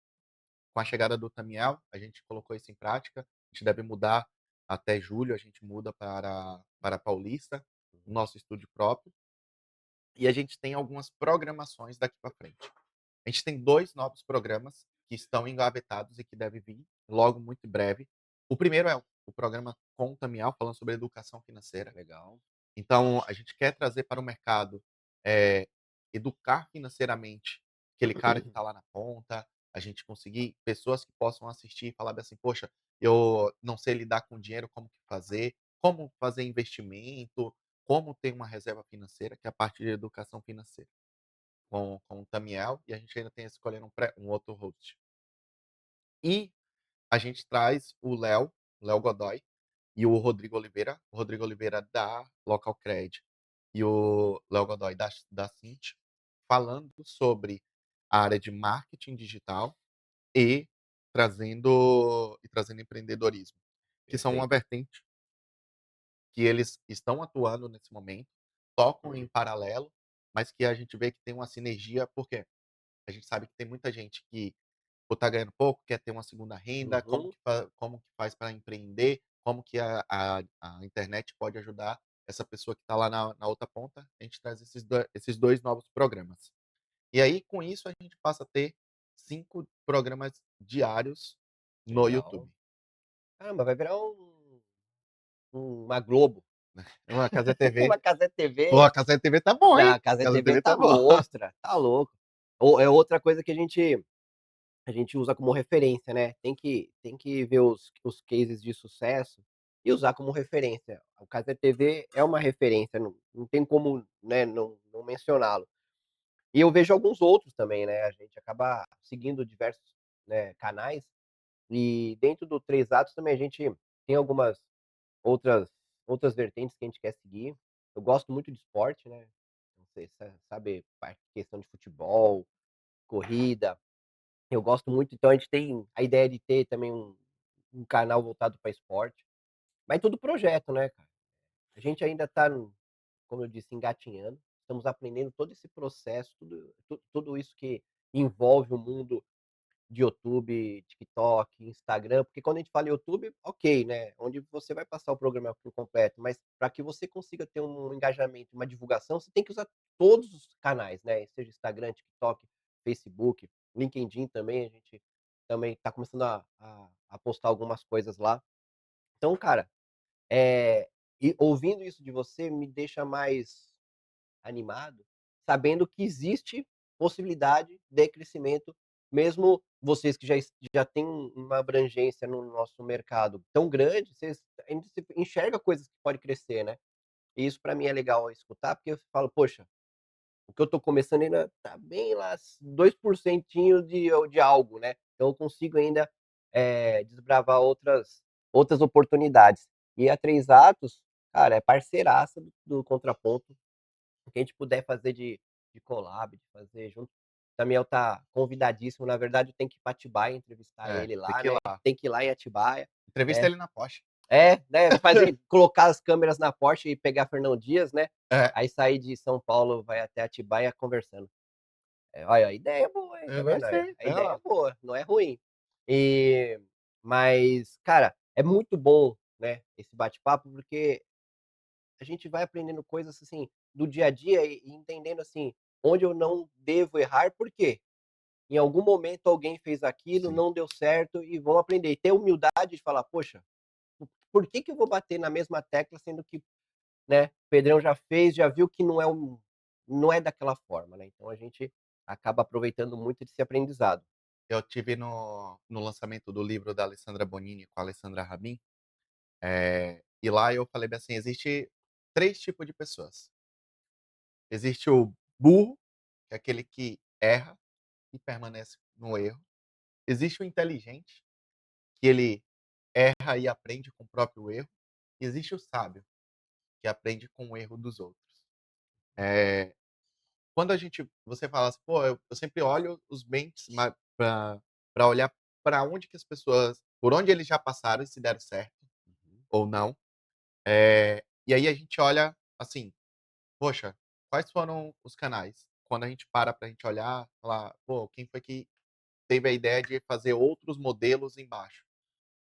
Com a chegada do Tamiel, a gente colocou isso em prática, a gente deve mudar até julho, a gente muda para Paulista, o Uhum. nosso estúdio próprio, e a gente tem algumas programações daqui para frente. A gente tem 2 novos programas que estão engavetados e que devem vir logo, muito em breve. O primeiro é o programa com o Tamiel, falando sobre educação financeira. Legal. Então, a gente quer trazer para o mercado, eh, educar financeiramente aquele cara que está lá na ponta, a gente conseguir pessoas que possam assistir e falar bem assim: "Poxa, eu não sei lidar com dinheiro, como fazer investimento, como ter uma reserva financeira", que é a parte de educação financeira, com o Tamiel, e a gente ainda tem escolhendo um outro host. E a gente traz o Léo Godoy e o Rodrigo Oliveira da Local Cred e o Léo Godoy da Cinti, falando sobre a área de marketing digital e trazendo empreendedorismo, que são uma Perfeito. vertente que eles estão atuando nesse momento, tocam em paralelo, mas que a gente vê que tem uma sinergia, porque a gente sabe que tem muita gente que ou tá ganhando pouco, quer ter uma segunda renda, Uhum. como que faz para empreender, como que a internet pode ajudar essa pessoa que está lá na outra ponta, a gente traz esses 2 novos programas. E aí, com isso, a gente passa a ter 5 programas diários no Legal. YouTube. Caramba, vai virar uma Globo, Uma Cazé TV. uma Cazé Pô, TV. a Cazé TV tá bom, Não, hein? a Cazé Cazé TV TV tá tá bom. monstra, tá louco. Ou é outra coisa que a gente usa como referência, né, tem que ver os cases de sucesso e usar como referência. O Cazé TV é uma referência, não tem como, né, não mencioná-lo. E eu vejo alguns outros também, né, a gente acaba seguindo diversos, né, canais, e dentro do Três Atos também a gente tem algumas outras outras vertentes que a gente quer seguir. Eu gosto muito de esporte, né, não sei se você sabe, questão de futebol, corrida, eu gosto muito, então a gente tem a ideia de ter também um canal voltado para esporte, mas tudo projeto, né, cara. A gente ainda tá, como eu disse, engatinhando, estamos aprendendo todo esse processo, tudo isso que envolve o mundo de YouTube, TikTok, Instagram, porque quando a gente fala em YouTube, ok, né, onde você vai passar o programa por completo, mas para que você consiga ter um engajamento, uma divulgação, você tem que usar todos os canais, né, seja Instagram, TikTok, Facebook, LinkedIn também, a gente também está começando a postar algumas coisas lá. Então, cara, e ouvindo isso de você me deixa mais animado, sabendo que existe possibilidade de crescimento, mesmo vocês que já têm uma abrangência no nosso mercado tão grande, vocês ainda se enxerga coisas que pode crescer, né. E isso para mim é legal escutar, porque eu falo: "Poxa, o que eu estou começando ainda tá bem lá 2% de algo, né, então eu consigo ainda, desbravar outras oportunidades". E a Três Atos, cara, é parceiraça do Contraponto. O que a gente puder fazer de collab, de fazer junto. Tamiel tá convidadíssimo, na verdade eu tenho que ir pra Atibaia entrevistar É, ele tem lá, que ir né, lá. tem que ir lá em Atibaia. Entrevista É, ele na Porsche. né, colocar as câmeras na Porsche e pegar Fernão Dias, né, É, aí sair de São Paulo, vai até Atibaia conversando. Olha, a ideia é boa, hein, eu tá vendo aí? gostei. A É ideia lá. é boa, não é ruim. E mas, cara, é muito bom, né, esse bate-papo, porque a gente vai aprendendo coisas, assim, do dia a dia e entendendo, assim, onde eu não devo errar, por quê? Em algum momento alguém fez aquilo, Sim. não deu certo e vão aprender. E ter humildade de falar: "Poxa, por que que eu vou bater na mesma tecla sendo que, né, o Pedrão já fez, já viu que não é daquela forma", né. Então a gente acaba aproveitando muito desse aprendizado. Eu tive no lançamento do livro da Alessandra Bonini com a Alessandra Rabin, e lá eu falei bem assim: existe 3 tipos de pessoas. Existe o burro, que é aquele que erra e permanece no erro. Existe o inteligente, que ele erra e aprende com o próprio erro. E existe o sábio, que aprende com o erro dos outros. Eh, quando você fala assim: "Pô, eu sempre olho os bens para olhar pra onde que as pessoas por onde eles já passaram e se deram certo Uhum, ou não. E aí a gente olha, assim, poxa, quais foram os canais? Quando a gente para pra gente olhar, falar: "Pô, quem foi que teve a ideia de fazer outros modelos embaixo?".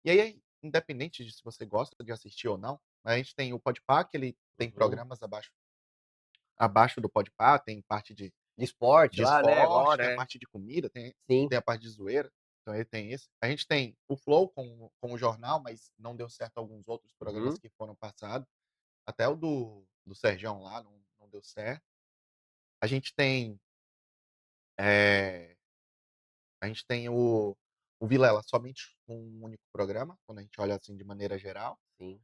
E aí, independente de se você gosta de assistir ou não, a gente tem o Podpah, que ele tem uhum. programas abaixo do Podpah, tem parte De esporte de lá, né, esporte, agora, tem a é. parte de comida, Sim. tem a parte de zoeira, então ele tem esse. A gente tem o Flow com o jornal, mas não deu certo alguns outros programas Uhum, que foram passados, até o do Serjão lá não deu certo. A gente tem, eh, a gente tem o Vilela somente com um único programa, quando a gente olha, assim, de maneira geral, sim.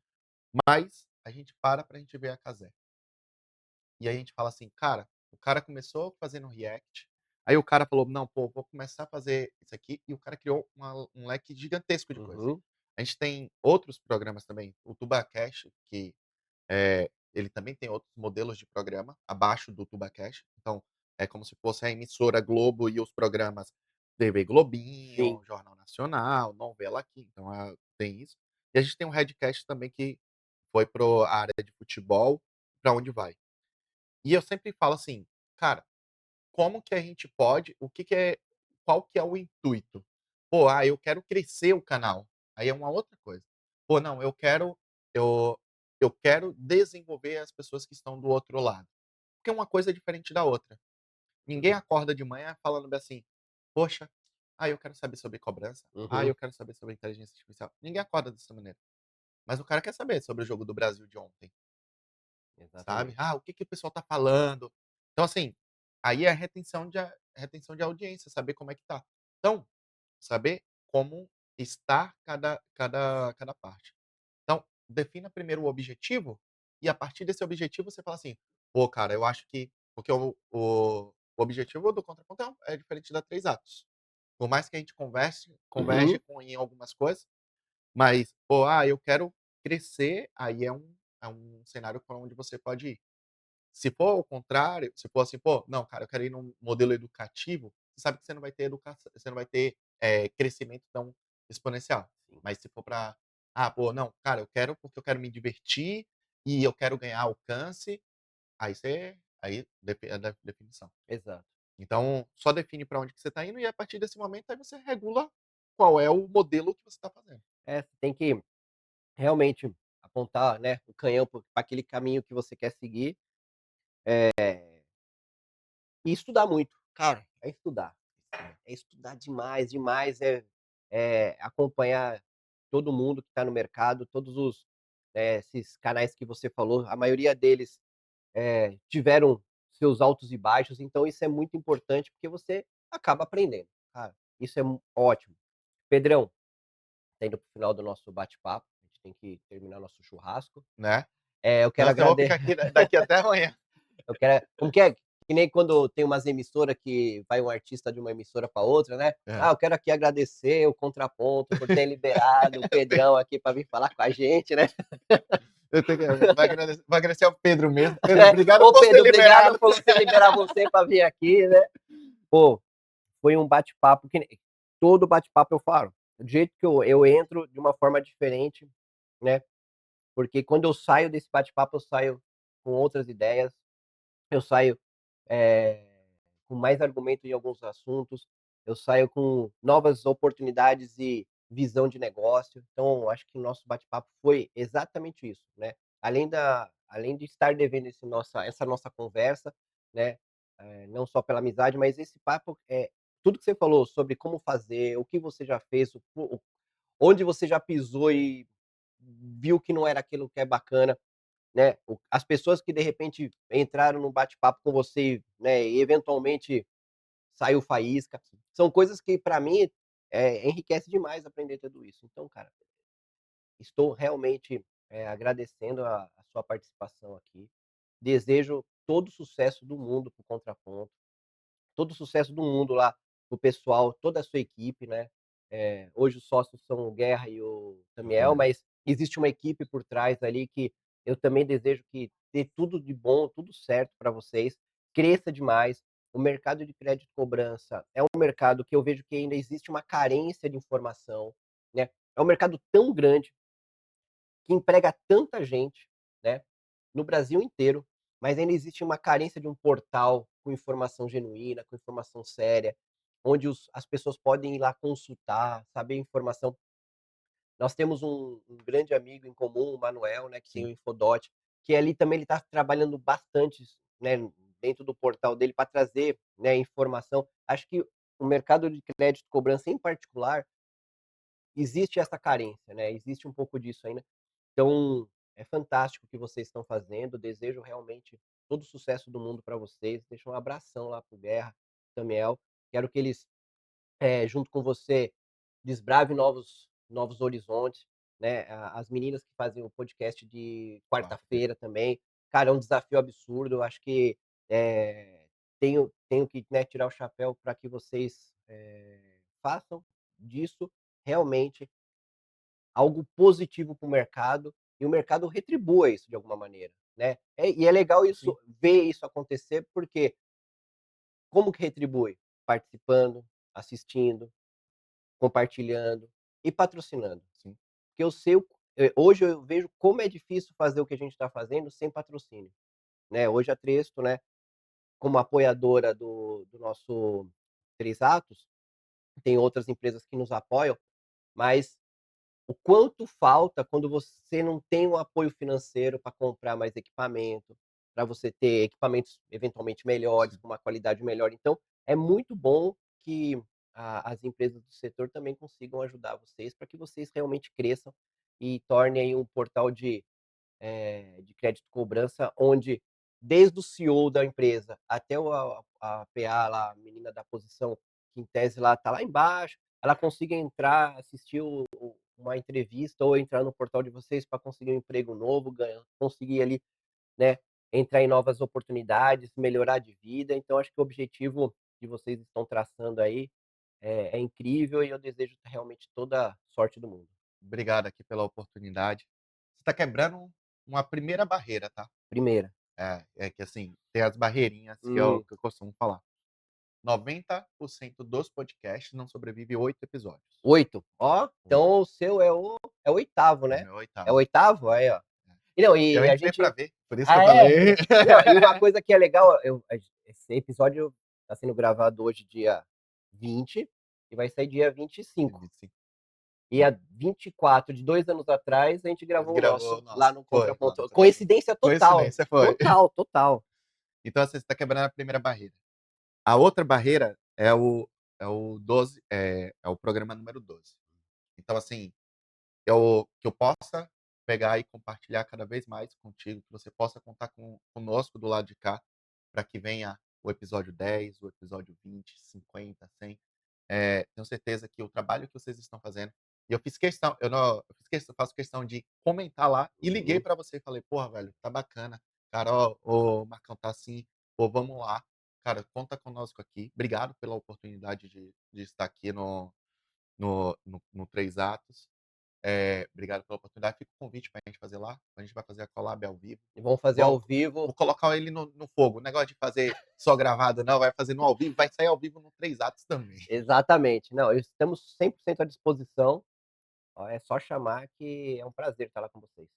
mas a gente para pra gente ver a Cazé. E aí a gente fala assim: "Cara, o cara começou fazendo react, aí o cara falou: 'Não, pô, vou começar a fazer isso aqui'", e o cara criou um leque gigantesco de coisa. Uhum, A gente tem outros programas também, o Tubacast, que, ele também tem outros modelos de programa abaixo do Tubacast, então é como se fosse a emissora Globo e os programas TV sim. Globinho, Jornal Nacional, Novela Aqui, então, tem isso. E a gente tem o Redcast também que foi para a área de futebol, pra onde vai. E eu sempre falo assim: "Cara, como que a gente pode o que que é qual que é o intuito? Pô, eu quero crescer o canal", aí é uma outra coisa. "Pô, não, eu eu quero desenvolver as pessoas que estão do outro lado", porque uma coisa é diferente da outra. Ninguém Uhum, acorda de manhã falando bem assim: "Poxa, eu quero saber sobre cobrança. uhum, Eu quero saber sobre inteligência artificial". Ninguém acorda dessa maneira. Mas o cara quer saber sobre o jogo do Brasil de ontem. Sabe. exatamente. O que que o pessoal tá falando. Então, assim, aí é retenção de audiência, saber como é que tá. Então, saber como está cada parte. Então, defina primeiro o objetivo, e a partir desse objetivo você fala assim: "Pô, cara, eu acho que", porque o objetivo do contraponto é diferente da 3 atos. Por mais que a gente converge Uhum, em algumas coisas, mas, pô, eu quero crescer, aí é um cenário pra onde você pode ir. Se for ao contrário, se for assim: "Pô, não, cara, eu quero ir num modelo educativo", você sabe que você não vai ter, crescimento tão exponencial. sim, Mas se for pra: pô, não, cara, eu quero porque eu quero me divertir e eu quero ganhar alcance", aí é da definição. exato. Então, só define pra onde que você tá indo e a partir desse momento, aí você regula qual é o modelo que você tá fazendo. É, você tem que realmente apontar, né, o canhão para aquele caminho que você quer seguir, e estudar muito. Cara, é estudar. É estudar demais, demais, acompanhar todo mundo que está no mercado, todos esses canais que você falou, a maioria deles, tiveram seus altos e baixos, então isso é muito importante, porque você acaba aprendendo, cara, isso é ótimo. Pedrão, tá indo para o final do nosso bate-papo, a gente tem que terminar nosso churrasco. Né. Eu quero Senão eu vou agrade ficar aqui daqui até amanhã. Eu quero como que é? Que nem quando tem umas emissora que vai um artista de uma emissora para outra, né. Hã. Eu quero aqui agradecer o Contraponto por ter liberado o Pedrão aqui para vir falar com a gente, né. Eu tenho que vai agradecer ao Pedro mesmo. Pedro, obrigado Ô por ter Pedro, obrigado liberado. por você liberar você para vir aqui, né. Pô, foi um bate-papo que nem todo bate-papo eu falo, do jeito que eu entro de uma forma diferente, né, porque quando eu saio desse bate-papo, eu saio com outras ideias, eu saio, eh, com mais argumento em alguns assuntos, eu saio com novas oportunidades e visão de negócio. Então, acho que o nosso bate-papo foi exatamente isso, né. Além de estar devendo essa nossa conversa, né, não só pela amizade, mas esse papo, tudo que você falou sobre como fazer, o que você já fez, onde você já pisou e viu que não era aquilo que é bacana, né, as pessoas que de repente entraram num bate-papo com você, né, e eventualmente saiu faísca, são coisas que para mim, enriquece demais aprender tudo isso. Então, cara, estou realmente, agradecendo a sua participação aqui, desejo todo o sucesso do mundo para o Contraponto. Todo o sucesso do mundo lá, o pessoal, toda a sua equipe, né. Hoje os sócios são o Guerra e o Tamiel, Uhum. mas existe uma equipe por trás ali que eu também desejo que dê tudo de bom, tudo certo para vocês, cresça demais. o mercado de crédito cobrança é um mercado que eu vejo que ainda existe uma carência de informação, né. É um mercado tão grande, que emprega tanta gente, né, no Brasil inteiro, mas ainda existe uma carência de um portal com informação genuína, com informação séria, onde as pessoas podem ir lá consultar, saber informação. Nós temos um grande amigo em comum, o Manuel, né, que tem o Sim, Infodot, que ali também ele está trabalhando bastante, né, dentro do portal dele para trazer, né, informação. Acho que o mercado de crédito cobrança em particular, existe essa carência, né, existe um pouco disso ainda. Então, é fantástico o que vocês estão fazendo, desejo realmente todo o sucesso do mundo para vocês, deixo um abração lá para o Guerra, Daniel, quero que eles junto com você, desbrave novos horizontes, né, as meninas que fazem o podcast de quarta-feira. quarta-feira também, cara, é um desafio absurdo, eu acho que, tenho que, né, tirar o chapéu para que vocês, façam disso realmente algo positivo para o mercado, e o mercado retribua isso de alguma maneira, né. E é legal Sim, isso ver isso acontecer, porque como que retribui? Participando, assistindo, compartilhando e patrocinando. sim, Porque eu sei hoje eu vejo como é difícil fazer o que a gente está fazendo sem patrocínio, né. Hoje a Tresto, né, como apoiadora do nosso Três Atos, tem outras empresas que nos apoiam, mas o quanto falta quando você não tem um apoio financeiro para comprar mais equipamento, para você ter equipamentos eventualmente melhores, sim. com uma qualidade melhor. Então, é muito bom que as empresas do setor também consigam ajudar vocês, para que vocês realmente cresçam e tornem aí um portal de crédito cobrança, onde desde o CEO da empresa até a PA lá, a menina da posição, que em tese lá tá lá embaixo, ela consiga entrar, assistir uma entrevista ou entrar no portal de vocês para conseguir um emprego novo, conseguir ali, né, entrar em novas oportunidades, melhorar de vida. Então acho que o objetivo que vocês estão traçando aí é incrível e eu desejo realmente toda a sorte do mundo. Obrigado aqui pela oportunidade. Você está quebrando uma primeira barreira, tá. Primeira. É que, assim, tem as barreirinhas Hum. que eu costumo falar. 90% dos podcasts não sobrevive 8 episódios. 8. Ó, 8. então o seu é o oitavo, É o né? meu É o 8º. oitavo? Aí, ó. É. E não, Eu e a entrei pra gente ver, por isso que eu ah, é? falei. Não, e uma coisa que é legal, esse episódio tá sendo gravado hoje dia 20 e vai sair dia 25. 25. E a 24 de 2 anos atrás, a gente gravou o Gravou, nosso lá nossa, no foi, lá no Contraponto. Contraponto. Coincidência total. Coincidência, foi. Total, total. Então, assim, você tá quebrando a primeira barreira. A outra barreira é o 12, é o programa número 12. Então, assim, que eu possa pegar e compartilhar cada vez mais contigo, que você possa contar conosco do lado de cá, para que venha o episódio 10, o episódio 20, 50, 100. Tenho certeza que o trabalho que vocês estão fazendo, e eu fiz questão, eu não eu fiz questão faço questão de comentar lá e liguei Uhum. para você e falei: "Porra, velho, tá bacana. Cara, ó, o Marcão tá assim, pô, vamos lá. Cara, conta conosco aqui. Obrigado pela oportunidade de estar aqui no Três Atos. Obrigado pela oportunidade. Fica o convite pra gente fazer lá. A gente vai fazer a collab ao vivo. E vamos fazer ao Vou vivo. vou colocar ele no fogo. O negócio de fazer só gravado não, vai fazer no ao vivo, vai sair ao vivo no Três Atos também. Exatamente. Não, estamos 100% à disposição. Ó, é só chamar que é um prazer estar lá com vocês.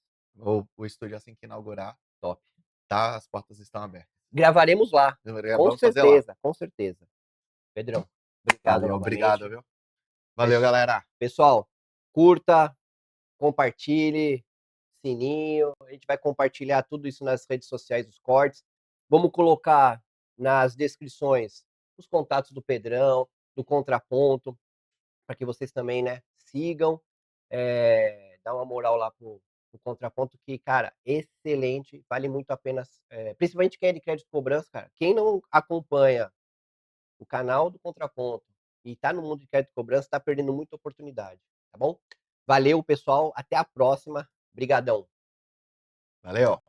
O estúdio, assim que inaugurar, Top. tá, as portas estão abertas. Gravaremos lá, Vamos fazer lá. com certeza. Pedrão, obrigado Valeu, obrigado, novamente. viu. Valeu, Pes galera. pessoal, curta, compartilhe, sininho, a gente vai compartilhar tudo isso nas redes sociais, os cortes. Vamos colocar nas descrições os contatos do Pedrão, do Contraponto, para que vocês também, né, sigam, dá uma moral lá pro Contraponto que, cara, excelente, vale muito a pena, principalmente quem é de crédito cobrança, cara, quem não acompanha o canal do Contraponto e tá no mundo de crédito cobrança, tá perdendo muita oportunidade, tá bom? Valeu pessoal, até a próxima, brigadão. Valeu.